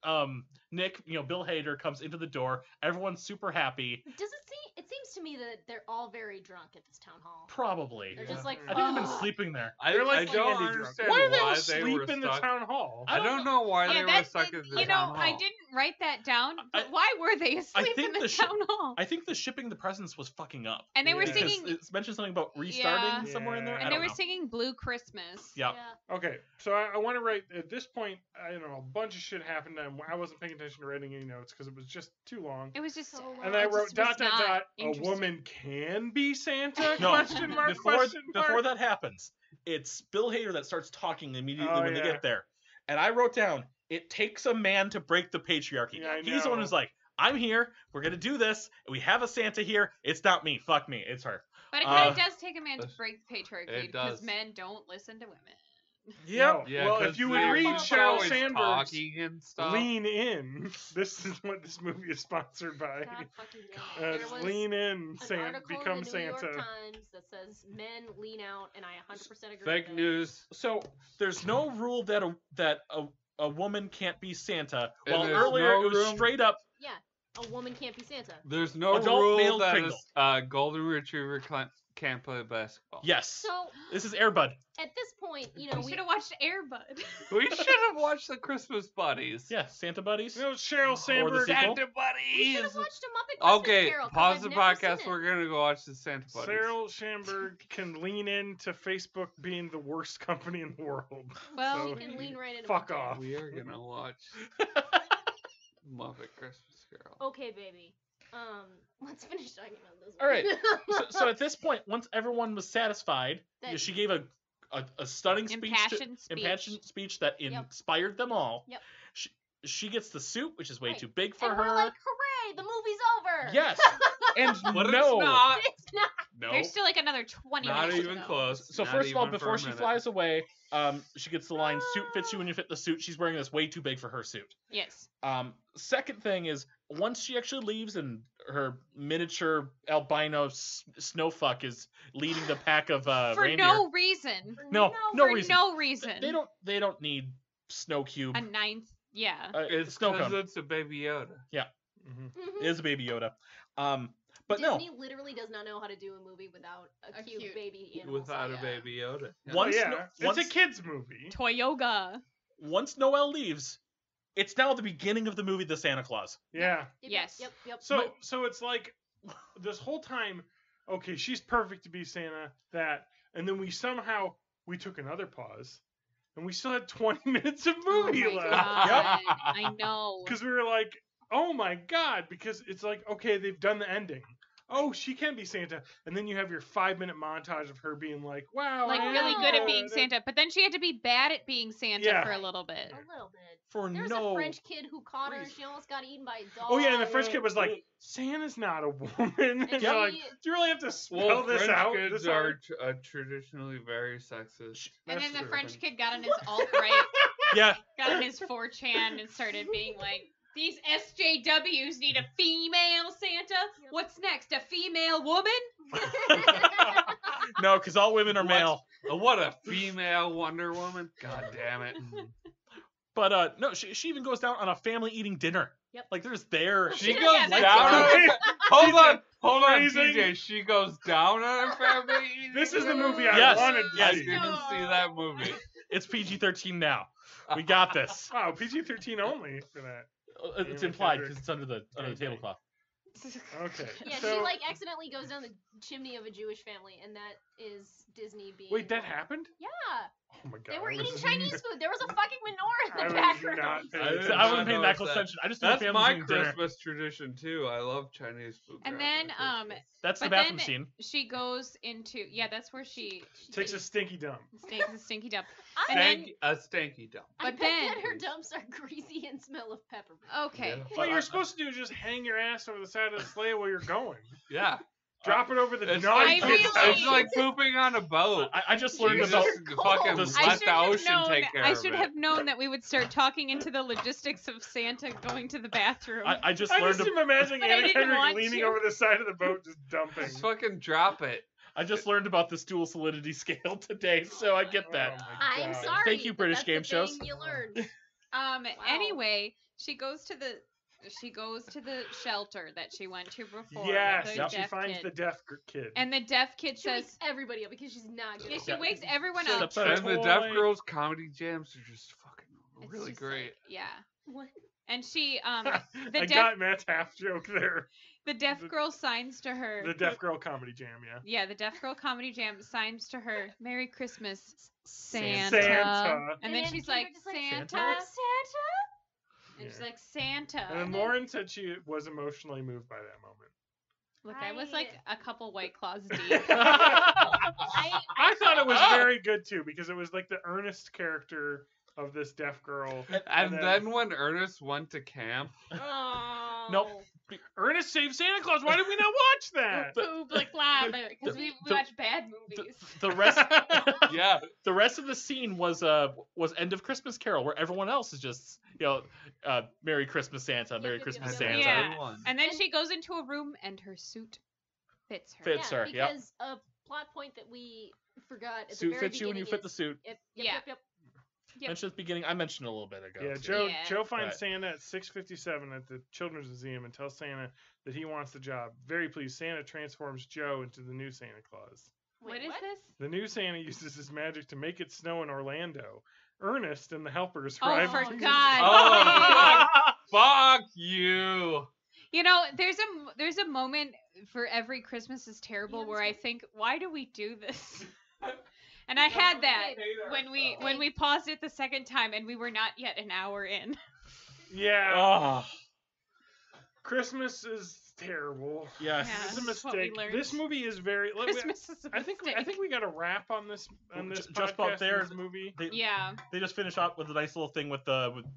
Nick, Bill Hader comes into the door. Everyone's super happy. Does it seem? It seems to me that they're all very drunk at this town hall. Probably. They're just like, I think they've been "Fuck." sleeping there. They're like I don't candy drunk. understand Why do they all why sleep were in the stuck. town hall? I don't know why they were that's stuck in the you town know, hall. I didn't write that down. But I- why were they asleep think in the the town hall? I think the shipping the presents was fucking up. And they were Yeah. Because singing, it's mentioned something about restarting Yeah. somewhere in there. Yeah. I and they don't were know. singing Blue Christmas. Yeah. Okay, so I want to write at this point. I don't know, a bunch of shit happened, and I wasn't paying attention to writing any notes because it was just too long. It was just. So long. And I it wrote just was not A interesting. woman can be Santa? No, Question mark? before Question mark? before that happens, it's Bill Hader that starts talking immediately Oh, when they yeah. get there. And I wrote down, it takes a man to break the patriarchy. Yeah, I He's the one know. who's like, I'm here, we're gonna do this, we have a Santa here, it's not me, fuck me, it's her. But it kind Uh, of does take a man to break the patriarchy It because does. men don't listen to women. No. Yeah, Well, 'cause if you would they're read Sheryl always Sandberg's talking and stuff. Lean In, this is what this movie is sponsored by. God fucking damn it. It's There was Lean In, an article Become in the New Santa. York Times that says men lean out, and I 100% agree. Fake with news. So there's no rule that a woman can't be Santa, And while there's earlier no it was room- straight up That. Yeah, a woman can't be Santa. There's no Adult rule male that Kringle. a golden retriever can't play basketball. yes. So This is Airbud. at this point, We we should have watched Air Bud. We should have watched the Christmas Buddies. Yeah, Santa buddies. You know, Sheryl Sandberg. sequel. Santa we should have Buddies. watched a Muppet Christmas Okay, Carol. 'cause pause I've the never podcast. seen it. We're gonna go watch the Santa Buddies. Sheryl Sandberg can lean into Facebook being the worst company in the world. Well, So She can lean right into fuck my off. We are gonna watch Muppet Christmas Carol. Okay, baby. Let's finish talking about this. All right. So at this point, once everyone was satisfied, That- she gave a stunning speech, Impassioned speech. that Yep. inspired them all. Yep. She gets the suit, which is way Right. too big for and her. we're like, hooray, the movie's over. Yes. And But no. it's not. It's not. No. there's still like another 20 Not minutes to even go. close. So Not first of all, even for before a she minute. flies away, she gets the line, "Suit fits you when you fit the suit." She's wearing this way too big for her suit. Yes. Second thing is, once she actually leaves and her miniature albino snowfuck is leading the pack of For reindeer. no reason. No For reason. no reason. They don't need snow cube. A ninth. Yeah. It's snow because cone. it's a Baby Yoda. Mhm. It is a Baby Yoda. But Disney no. literally does not know how to do a movie without a A cute, cute- baby animal. Without so a yeah. Baby Yoda. Yeah. Once, Oh, yeah, no- it's once, a kids movie. Toyoga. once Noelle leaves, it's now the beginning of the movie The Santa Claus. Yeah. Yes. Yep. So it's like this whole time, okay, she's perfect to be Santa, and then we took another pause, and we still had 20 minutes of movie Oh my left. God. I know. Because we were like, oh my god, because it's like, okay, they've done the ending. oh, she can be Santa. And then you have your 5-minute montage of her being like, wow. Like I am really good at being good. Santa, but then she had to be bad at being Santa Yeah. for a little bit. A little bit. For There was no a French kid who caught her and reason. she almost got eaten by a dog. Oh, yeah, and the French kid was like, Santa's not a woman. And And you're like, she- do you really have to spell Well, this French out? kids This are out? traditionally very sexist. And That's then the true. French kid got on his alt-right, Yeah. got on his 4chan and started being like, these SJWs need a female Santa? What's next, a female woman? No, because all women are What? male. What a female Wonder Woman. God damn it. But no, she even goes down on a family eating dinner. Yep. Like there's there. She Yeah, goes that's down on right. her hold on, Amazing. TJ. She goes down on her family. This is the movie I Yes. wanted to Yes. I see. didn't see that movie. It's PG-13 now. We got this. Wow, PG-13 only for that. It's Damn it, implied Kendrick. because it's under the Okay. tablecloth. Okay. Yeah, so, she like accidentally goes down the chimney of a Jewish family, and that is Disney being. wait, that happened? Yeah, Oh my god. they were I eating was Chinese food. There was a fucking menorah in I the was background. not paying I did attention. I wasn't not paying that notice close that. attention. I just knew That's the family's my eating dinner. Christmas tradition too. I love Chinese food. And around then, Christmas. That's the But bathroom then- scene. she goes into, yeah, that's where she Takes a stinky dump. takes a stinky dump. I, And then- A stanky dump. I but bet then- that her dumps are greasy and smell of peppermint. Okay. Yeah. What you're supposed to do is just hang your ass over the side of the sleigh while you're going. Yeah. Drop it over the It's naughty like, I kids' really- it's like pooping on a boat. I just You learned just about fucking the- I let should the have ocean known. take care I of should it. have known that we would start talking into the logistics of Santa going to the bathroom. I just I learned just am imagining But I Anna didn't Kendrick want leaning to. over the side of the boat just dumping. Just fucking drop it. I just learned about this dual solidity scale today, so I get that. Oh my I'm God. sorry. Thank you, but British that's game the shows. thing you learned. Anyway, she goes to the shelter that she went to before. Yes, with the and she deaf finds kid. the deaf kid. And the deaf kid She says, wakes everybody up because she's not good. yeah, at she it. wakes everyone Shut up. up. And the toy. Deaf Girls comedy jams are just fucking It's really just great. like- yeah. What? And she, I the deaf, got Matt's half joke there. the deaf girl signs to her. The deaf girl comedy jam, yeah. Yeah, the deaf girl comedy jam signs to her, "Merry Christmas, Santa." Santa. And then And she's Kendrick like, is like, "Santa, Santa? Santa," and she's Yeah. like, "Santa." And then Lauren said she was emotionally moved by that moment. Look, I was I- like a couple White Claws deep. I thought it was very good too because it was like the earnest character of this deaf girl. And then when Ernest went to camp, Oh. Nope. Ernest saved Santa Claus. Why did we not watch that? Boo, blah, blah, because we the- watch bad movies. The rest, yeah, the rest of the scene was End of Christmas Carol, where everyone else is just Merry Christmas Santa, Merry yep, Christmas yep. Santa. Yeah. everyone. And then she goes into a room and her suit fits her. Fits her, yep. Because a plot point that we forgot at the Suit very fits you when you beginning fit the is- suit. Yep, Yeah. yep, yep. Yep. Mentioned at the beginning. I mentioned a little bit ago. Yeah, too. Joe finds But- Santa at 6:57 at the Children's Museum and tells Santa that he wants the job. Very pleased, Santa transforms Joe into the new Santa Claus. What Wait, is this? The new Santa uses his magic to make it snow in Orlando. Ernest and the helpers Oh, arrive. for to- God. Oh, fuck you. You know, there's a moment for every Christmas is terrible Yeah, where that's I think, why do we do this? And I had that when we paused it the second time and we were not yet an hour in. Yeah, Oh, Christmas is terrible. yes. Yeah. It's a That's what we mistake. learned. This movie is very. Christmas is a I think mistake. we got a wrap on this Just about podcast there. and this movie. They, Yeah. they just finish up with a nice little thing with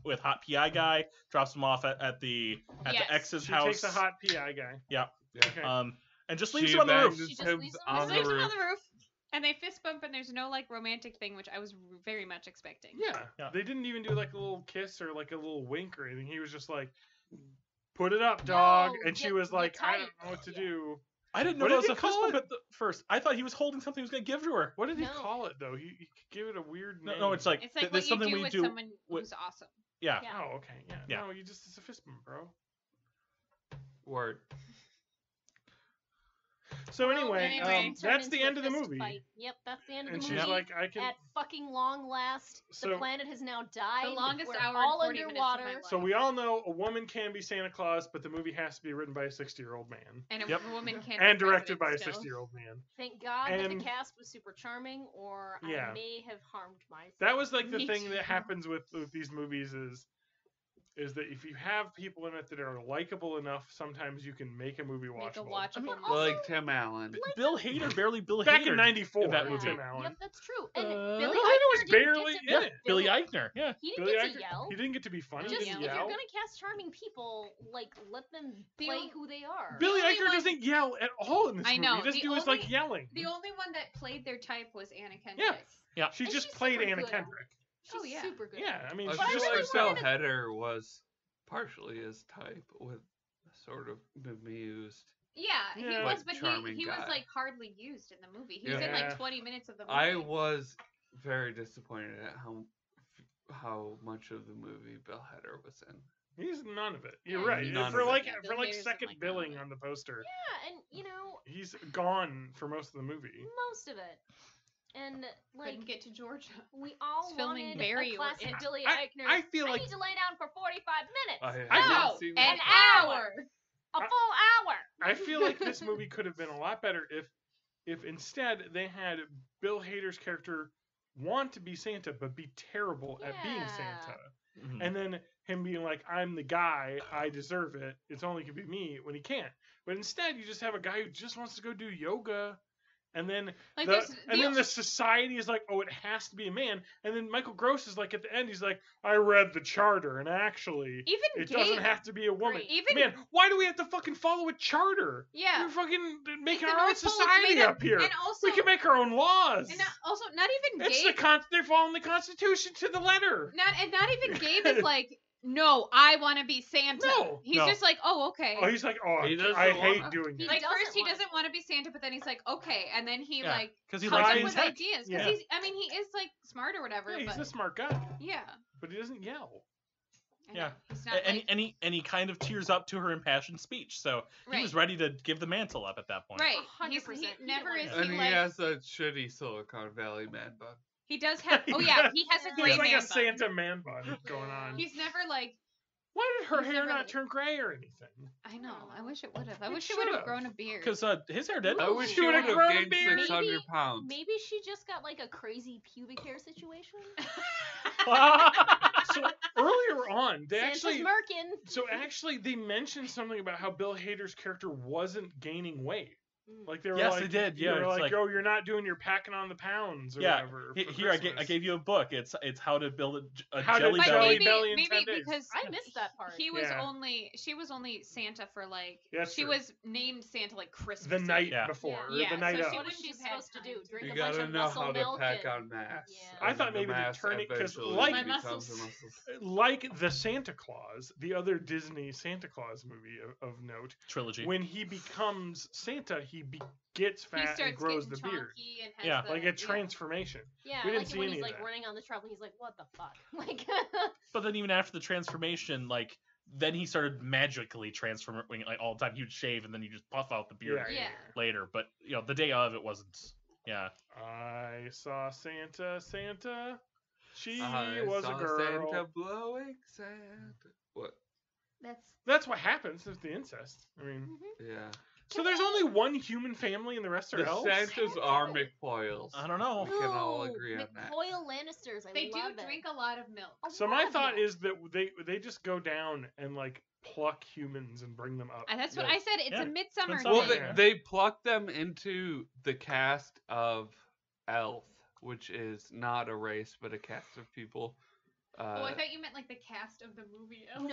with hot PI guy, drops him off at the Yes. ex's She house. takes a hot PI guy. Yeah. Okay. And just She leaves him on the roof. abandons She just him leaves him on Just the leaves him roof. on the roof. And they fist bump and there's no like romantic thing, which I was very much expecting. Yeah. Yeah. They didn't even do like a little kiss or like a little wink or anything. He was just like, "Put it up, dog," No, and she get- was get like, "I tight. don't know what to Yeah. do." I didn't know What that did was a he fist call bump it? at the first. I thought he was holding something he was gonna give to her. What did he No. call it though? He gave it a weird No, name. no, it's like It's like there's what you something do we with do. someone with- who's awesome. Yeah. Yeah. Oh, okay, yeah. Yeah. No, it's a fist bump, bro. Word. So anyway, anyway, Turned that's the into a end of the fist movie. fight. Yep, that's the end of And the she's movie. like, "I can." At fucking long last, So- the planet has now died. The longest We're hour and all 40 minutes of my underwater. life. So we all know a woman can be Santa Claus, but the movie has to be written by a 60-year-old man And a Yep. woman can't and be directed president by a still. 60-year-old man. Thank God that the And- cast was super charming, or Yeah. I may have harmed myself. That was like the Me thing too. that happens with these movies is is that if you have people in it that are likable enough, sometimes you can make a movie Make a watchable. watchable But movie. also, Like Tim Allen. Bill Hader, barely Bill Back Hader in '94, in that yeah. movie. Tim Allen. Yep, that's true. And Uh, Billy Bill Hader was Eichner didn't barely get to, in Yeah, it. Billy Eichner. Yeah. He didn't Billy get Eichner, to yell. he didn't get to be funny. Just He if didn't you're yell. gonna cast charming people, like let them The play only- who they are. Billy only Eichner one- doesn't yell at all in this I movie. know, He doesn't the do his like only- yelling. The only one that played their type was Anna Kendrick. Yeah. She And just she's played super Anna good. Kendrick. She's Oh, yeah. super good. Yeah, I mean, I she's But I feel just really like like Bill wanted Hader was partially his type with sort of bemused. Yeah, he Yeah. was, But but charming he was guy. like hardly used in the movie. He was in Yeah. like 20 minutes of the movie. I was very disappointed at how much of the movie Bill Hader was in. he's none of it. You're Yeah, right. he's none For of it. like Yeah, for Bill like Hader's second like none of billing it. on the poster, Yeah, and you know, he's gone for most of the movie. most of it. And like couldn't get to Georgia. we all It's filming wanted Barry a or classic it. Billy I- Eichner. I feel like- need to lay down for 45 minutes. I haven't No, seen an that. hour. A full hour. I feel like this movie could have been a lot better if instead they had Bill Hader's character want to be Santa but be terrible at being Yeah. Santa. Mhm. And then him being like, I'm the guy, I deserve it, it's only gonna be me when he can't. But instead you just have a guy who just wants to go do yoga. And then Like the society is like, oh, it has to be a man. And then Michael Gross is like at the end, he's like, I read the charter, and actually even it Gabe, doesn't have to be a woman. Right. Even- Man, why do we have to fucking follow a charter? Yeah. We're fucking making The our own North Pole society made up here. And also, We can make our own laws. and also not even It's Gabe. they're following the Constitution to the letter. Not even Gabe is like, no, I want to be Santa. No. He's No. just like, oh, okay. Oh, he's like, oh, He doesn't I hate wanna. doing He this. Like doesn't first he wanna doesn't want to be Santa, but then he's like, okay, and then he Yeah, like because he comes likes up tries with tech. ideas. Yeah. Because I mean, he is like smart or whatever. Yeah, he's but a smart guy, yeah, but he doesn't yell. I know. Yeah. He's not and, like, and he kind of tears up to her impassioned speech, so he right. was ready to give the mantle up at that point. Right. 100%. He He never didn't is wanna And he he like has a shitty Silicon Valley man bun. he does have. Oh yeah, he has a He's great He's like man a bun. Santa man bun going on. He's never like. Why did her he's hair never not like- turn gray or anything? I know. I wish it would have. I It wish it would have should've. grown a beard. Because his hair did. I wish She she would would've have grown a gained beard. 600 Maybe- pounds. Maybe she just got like a crazy pubic hair situation. So earlier on, they Santa's actually murking. they mentioned something about how Bill Hader's character wasn't gaining weight. Like they were Yes, like, they did, yeah, they were it's like, like- oh, you're not doing your packing on the pounds or Yeah, whatever. for Here, I Christmas. gave you a book. It's how to build a How to jelly But belly. Jelly Belly in 10 maybe days. because I missed that part. he was Yeah. she was only Santa for like Yeah, that's she true. was named Santa like Christmas the night Eve. Yeah. before, or Yeah, the night so of. she What wouldn't is she have had supposed to do? time. Drink You a bunch gotta of know muscle how to milk pack and... on mass. Yeah. I thought And maybe the they'd mass turn it- 'cause eventually like- My becomes muscles. the muscles. Like the Santa Claus, the other Disney Santa Claus movie of note, trilogy. when he becomes Santa, he gets He fat starts and grows the getting beard. chunky and has Yeah. the, Like a transformation. Yeah, We didn't like see when any he's of like that. running on the treadmill, he's like, "What the fuck?" Like, But then even after the transformation, like then he started magically transforming like all the time. He would shave and then he just puff out the beard Yeah. later. But the day of it wasn't. Yeah. I saw Santa. She I was a saw girl. Santa blowing Santa. What? That's what happens with the incest. I mean, Yeah. so there's only one human family and the rest are The elves? Santas are McFoyles. I don't know. We can all Ooh, agree on that. McCoy Lannisters. I They do love it. drink a lot of milk. A So lot my of thought milk. is that they just go down and like pluck humans and bring them up. And that's what Yeah. I said. It's Yeah. a midsummer Midsummer, Well, thing. Yeah. they plucked them into the cast of Elf, which is not a race, but a cast of people. Oh, I thought you meant like the cast of the movie. No.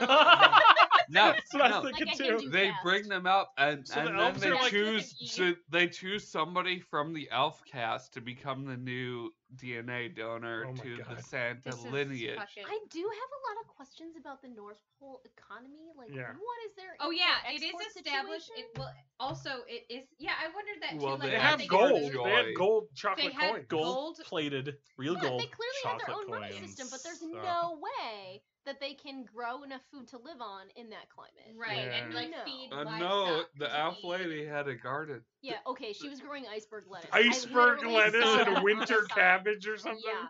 No, That's what I no. was thinking Like a too. Hindu They cast. bring them up, and, So the and then elves they are like- choose somebody from the Elf cast to become the new DNA donor Oh my to God. the Santa This is lineage. fucking- I do have a lot of questions about the North Pole economy. Like, Yeah. what is their Oh yeah, it is import-export established. situation? Well, also it is. Yeah, I wondered that too. Well, like, They how have get gold. food. Joy. They have gold chocolate They have coins. Gold Gold- plated, real Yeah, gold they clearly have chocolate their own coins. money system, but there's So- no way that they can grow enough food to live on in that climate. Right, and Yeah. like No. feed No, livestock the to Elf eat. lady had a garden. Yeah, okay, she was growing iceberg lettuce. I Iceberg literally lettuce saw and it on winter the side. cabbage or something. Yeah,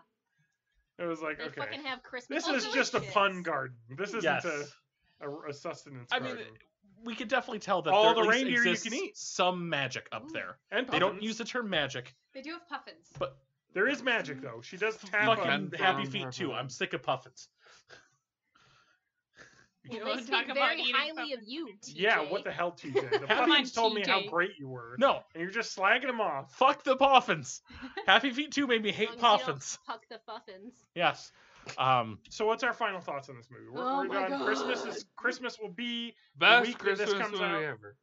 It was like, they okay. fucking have Christmas. This is Also, just a shits. fun garden. This isn't Yes. a sustenance I garden. mean, we could definitely tell that All there the at least reindeer you exists can eat. some magic up Ooh. there. and They don't puffins. use the term magic, They do have puffins. but There is magic though. She does tap fucking on. Confirm happy her feet too. phone. I'm sick of puffins. We They won't speak talk about very eating highly of puffins. you, TJ. Yeah, what the hell, TJ? The Come on, Puffins told me how TJ. great you were. No, And you're just slagging them off. fuck the Poffins. Happy Feet 2 made me As hate long as you don't Poffins. Puck the fuffins. Yes. So what's our final thoughts on this movie? Oh We're my done. God. Christmas will be Best week that this Christmas comes movie out. ever.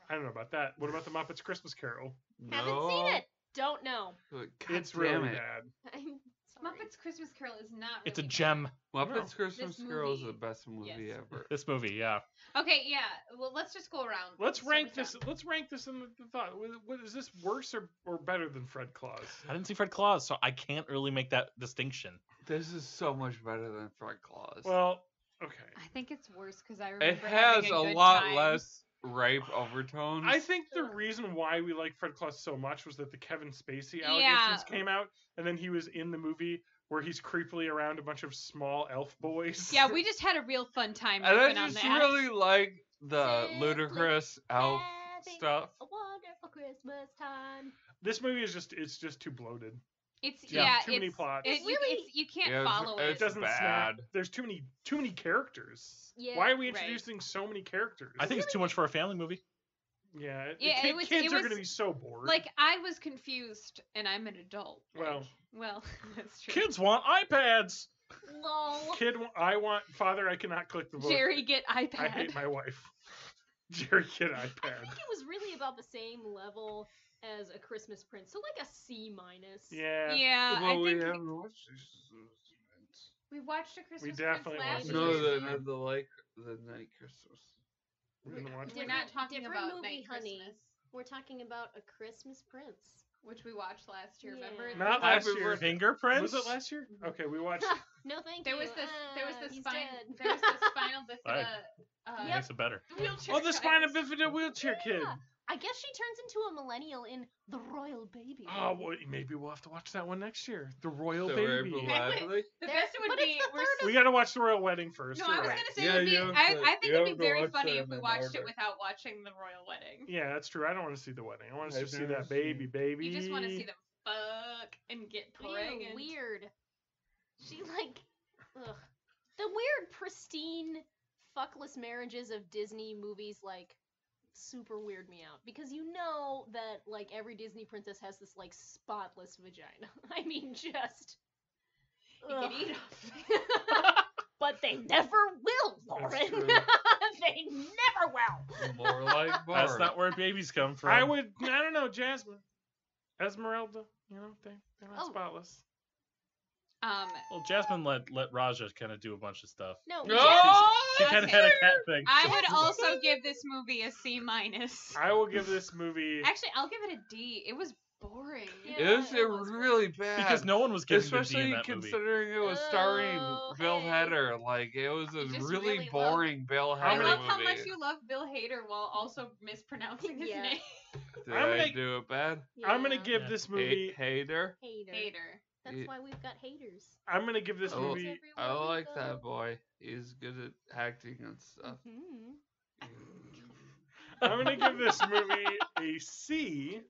I don't know about that. What about the Muppets Christmas Carol? Haven't No. seen it. Don't know. God It's damn really it. bad. I'm sorry. Muppets Christmas Carol is not. It's a really gem. Muppets No. Christmas This Carol is the movie, best movie yes. ever. This movie, yeah. bad. Okay, yeah. Well, let's just go around. Let's Start rank with this. John. Let's rank this in the thought. What is this worse or better than Fred Claus? I didn't see Fred Claus, so I can't really make that distinction. This is so much better than Fred Claus. Well, okay. I think it's worse because I remember it has having a good lot time. less rape overtones. I think the reason why we like Fred Claus so much was that the Kevin Spacey allegations Yeah. came out, and then he was in the movie where he's creepily around a bunch of small elf boys. Yeah, we just had a real fun time and I riffing on just that. really like the Simply ludicrous elf having stuff. A wonderful Christmas time. This movie is it's just too bloated. It's Yeah, yeah, too many it's, plots. It, you can't Yeah, follow It it's it. doesn't bad. snap. There's too many characters. Yeah, Why are we right. introducing so many characters? I think it's too much for a family movie. Yeah, Yeah, it was- kids it are was- going to be so bored. Like I was confused, and I'm an adult. Well. well, that's true. Kids want iPads. Lol. I want father. I cannot click the book. Jerry, get iPad. I hate my wife. Jerry, get I iPad. think it was really about the same level as A Christmas Prince, so like a C minus. Yeah. Yeah, well, I we think haven't watched this. we watched a Christmas definitely Prince last watched year. it. No, the night Christmas. We didn't watch We're it. not talking different about movie, Night honey. Christmas, We're talking about A Christmas Prince. which we watched last year. Yeah. Remember? Not Happy last year. birthday. Fingerprints. Was it last year? Okay, we watched. No, thank There you. was this. There was this He's spine. dead. There was this spinal bifida. That Yep. makes it better. Wheelchair. Oh, the child. spina bifida wheelchair kid. Yeah. I guess she turns into a millennial in The Royal Baby. Oh, well, maybe we'll have to watch that one next year. The Royal The Baby. Rainbow That would- Lashley? The There- best would but be. it's the we're third s- We got to watch the Royal Wedding first. No, You're I was right. gonna say Yeah, it'd be, you have I to- think you it'd have be to very watch funny if them we in watched order. it without watching the royal wedding. Yeah, that's true. I don't want to see the wedding. I want to I've just see never that baby, seen- baby. You just want to see them fuck and get Ew, pregnant. weird. She like, ugh. The weird, pristine, fuckless marriages of Disney movies like super weird me out because you know that like every Disney princess has this like spotless vagina. I mean, just. You ugh. can eat them. But they never will, Lauren. true. They never will. More like That's Bart. not where babies come from. I don't know, Jasmine. Esmeralda, they're not Oh. spotless. Well, Jasmine let Raja kind of do a bunch of stuff. No, She kind of Okay. had a cat thing. I would also give this movie a C minus. I will give this movie. Actually, I'll give it a D. It was boring. Yeah. It was it was really bad. Because no one was giving the D Especially in that movie. considering it was starring Oh, Bill hey. Hader. Like, it was a You just really really boring Bill How I Hader many- love movie. how much you love Bill Hader while also mispronouncing his Yeah. name. Did I'm I gonna- do it bad? I'm gonna Yeah. give Yeah. this movie. Hater? Hater. Hater. That's It- why we've got haters. I'm gonna give this Oh. movie. Everywhere I we like go. that boy. He's good at acting and stuff. Mhm. I'm gonna give this movie a C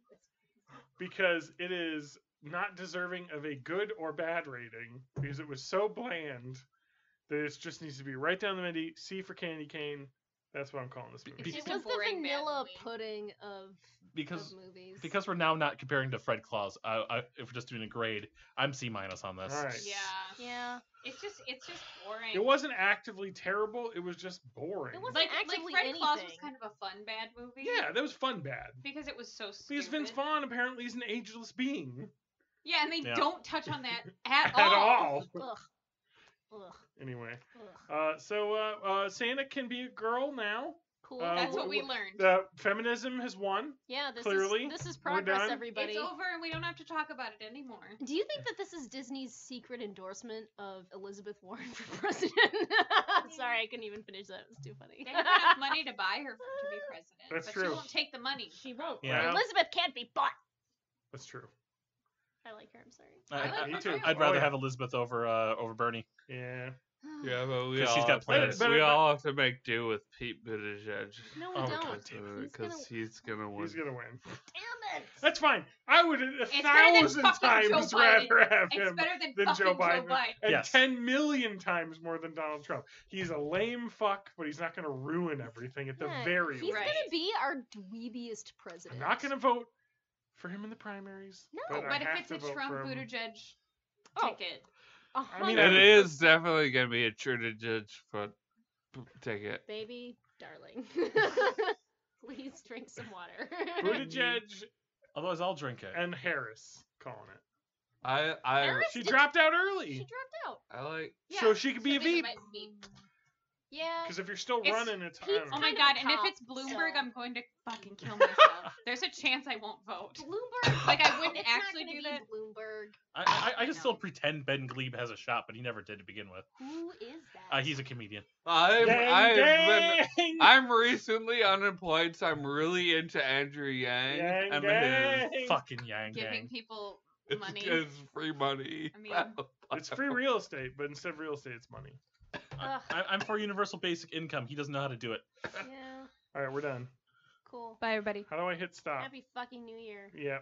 because it is not deserving of a good or bad rating because it was so bland that it just needs to be right down the middle. C for candy cane. That's what I'm calling this movie. It's It just a was the boring bad vanilla movie. pudding of Because movies. because we're now not comparing to Fred Claus. If we're just doing a grade, I'm C minus on this. All right. Yeah. yeah, It's just boring. It wasn't actively terrible. It was just boring. It wasn't like actively Fred Claus was anything. kind of a fun bad movie. Yeah, that was fun bad. Because it was so stupid. Because Vince Vaughn apparently is an ageless being. Yeah, and they Yeah. don't touch on that at At all. all. Ugh. Ugh. Anyway, Ugh. so Santa can be a girl now. Cool. That's w- what we w- learned. Feminism has won. Yeah, this Clearly, is we're progress, done. everybody. It's over and we don't have to talk about it anymore. Do you think that this is Disney's secret endorsement of Elizabeth Warren for president? Sorry, I couldn't even finish that. It was too funny. They have enough money to buy her to be president. That's but true. she won't take the money. She won't. Yeah. Elizabeth can't be bought. That's true. I like her. I'm sorry. I like Me her too. too. I'd rather Oh, yeah. have Elizabeth over Bernie. Yeah. Yeah, but we 'Cause all she's got have to- plans. But- we all have to make do with Pete Buttigieg. No, we Oh, don't. God damn He's Because gonna- he's gonna win. He's gonna win. Damn it! That's fine. I would a better than 1,000 fucking Joe times Biden. rather have It's him better than than fucking Joe Biden. Biden. And Yes. 10 million times more than Donald Trump. He's a lame fuck, but he's not gonna ruin everything at the Yeah, very He's least. gonna be our dweebiest president. I'm not gonna vote for him in the primaries. No, but, I But if have it's to a vote Trump for him. Buttigieg Oh. ticket, I mean, It 100%. is definitely gonna be a true to judge foot ticket. Baby, darling. Please drink some water. Buttigieg Otherwise, I'll drink it. and Harris calling it. I Harris She did- dropped out She early. dropped out. I like. yeah. So she could be a they Veep. might be. Yeah. Because if you're still It's- running, it's I Pete's don't Oh know. my kind of god! a And if cop, it's Bloomberg, so- I'm going to fucking kill myself. There's a chance I won't vote. Bloomberg. Like, I wouldn't it's actually not do gonna that. be Bloomberg. I can still know. pretend Ben Glebe has a shot, but he never did to begin with. Who is that? He's a comedian. I'm recently unemployed, so I'm really into Andrew Yang, Yang, and yang. Fucking Yang Giving Gang. people his money. his free money. I mean- It's free real estate, but instead of real estate, it's money. Ugh. I'm for universal basic income. He doesn't know how to do it. Yeah. All right, we're done. Cool. Bye, everybody. How do I hit stop? Happy fucking New Year. Yeah.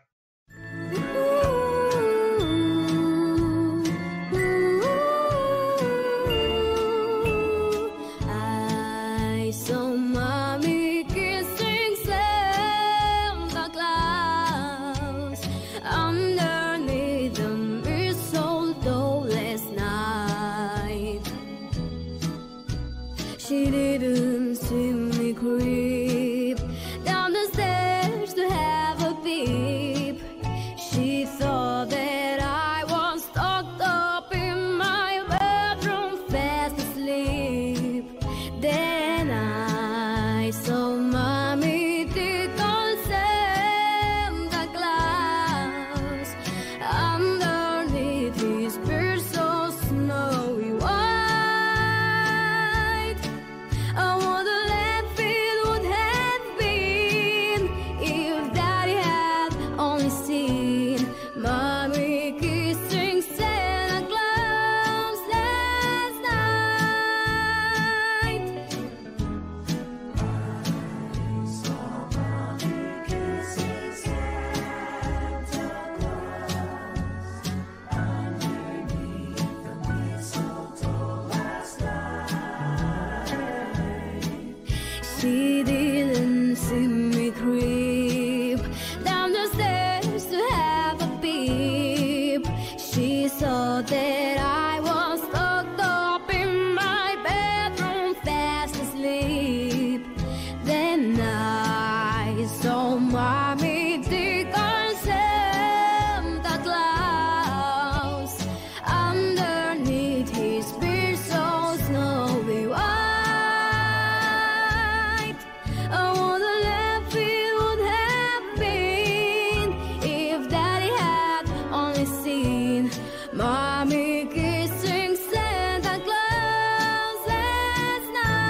I saw mommy kissing Santa Claus underneath the mistletoe last night. She didn't see me creep down the stairs to have a peep. She thought that I was tucked up in my bedroom fast asleep. Then I saw mommy dig on Santa Claus underneath his beard so snowy white. I wonder if it would have been if Daddy had only seen mommy kissing Santa Claus last night. She didn't see me creep down the stairs to have a peep. She saw that I was tucked up in my bedroom fast asleep. Then I saw mommy dig on Santa Claus underneath his beard so snowy white. I wonder if it would have been if Daddy had only seen mommy kissing Santa Claus last night.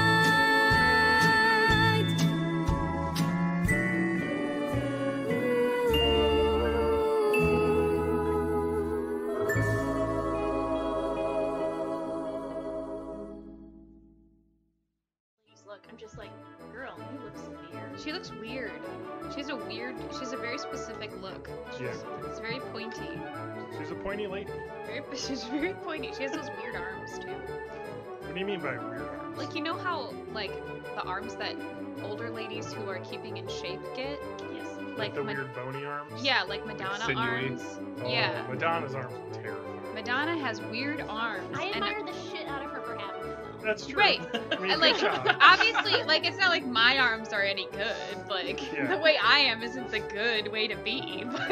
Look, I'm just like, girl, you look severe. She looks weird. She has a very specific look. Yeah. It's very pointy. She's a pointy lady. She's very pointy. She has those weird arms too. What do you mean by weird arms? Like, you know how, like, the arms that older ladies who are keeping in shape get? Yes. Like, the weird bony arms? yeah, like Madonna sinewy. arms. Oh, Yeah. Madonna's arms are terrifying. Madonna has weird arms. I and admire the shit out of her for having them, though. That's true. Right. I mean, And, like, good job. obviously, like, it's not like my arms are any good. Like, Yeah. the way I am isn't the good way to be. But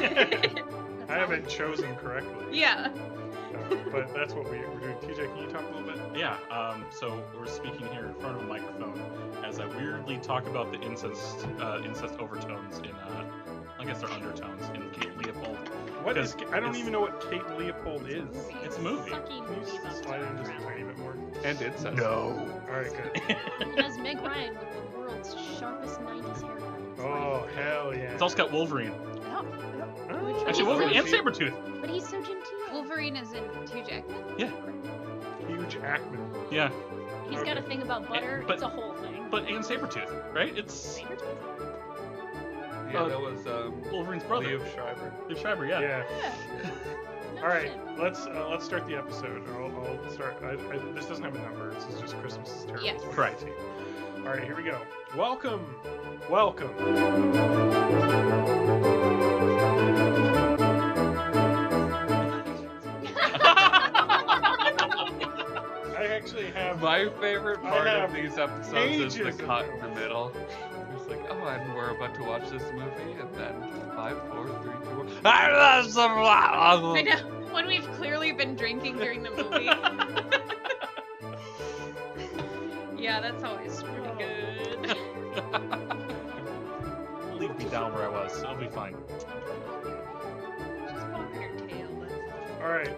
I haven't chosen correctly. yeah. But that's what we're doing. TJ, can you talk a little bit? Yeah, so we're speaking here in front of a microphone as I weirdly talk about the incest overtones in, I guess they're undertones in Kate Leopold. What is? Because I don't it's- even know what Kate Leopold is. It's a movie. Sucky Can movie you about slide in time just a travel. tiny bit more? And incest. No. All right, good. It has Meg Ryan with the world's sharpest 90s haircut. It's Oh hell yeah! It's also got Wolverine. like, Oh, Actually, Wolverine and she- Sabretooth. but he's so genteel. Wolverine is in Hugh Jackman. Yeah. Huge Ackman. Yeah, He's got a thing about butter. but- It's a whole thing. but and Sabretooth, right? It's Yeah, that was Wolverine's brother. Liev Schreiber. Liev Schreiber, yeah. Yeah. No All right, shit. let's start the episode. I'll start. This doesn't have a number. This is just Christmas is terrible. Yes. Correct. All right, here we go. Welcome. I actually have. My favorite I part have of these episodes is the pages of cut in the notes. middle. It's like, oh, and we're about to watch this movie, and then 5, 4, 3, 2, 1. I know. When we've clearly been drinking during the movie. Yeah, that's always pretty good. Leave me down where I was. It'll be fine. Just pop your tail. All right.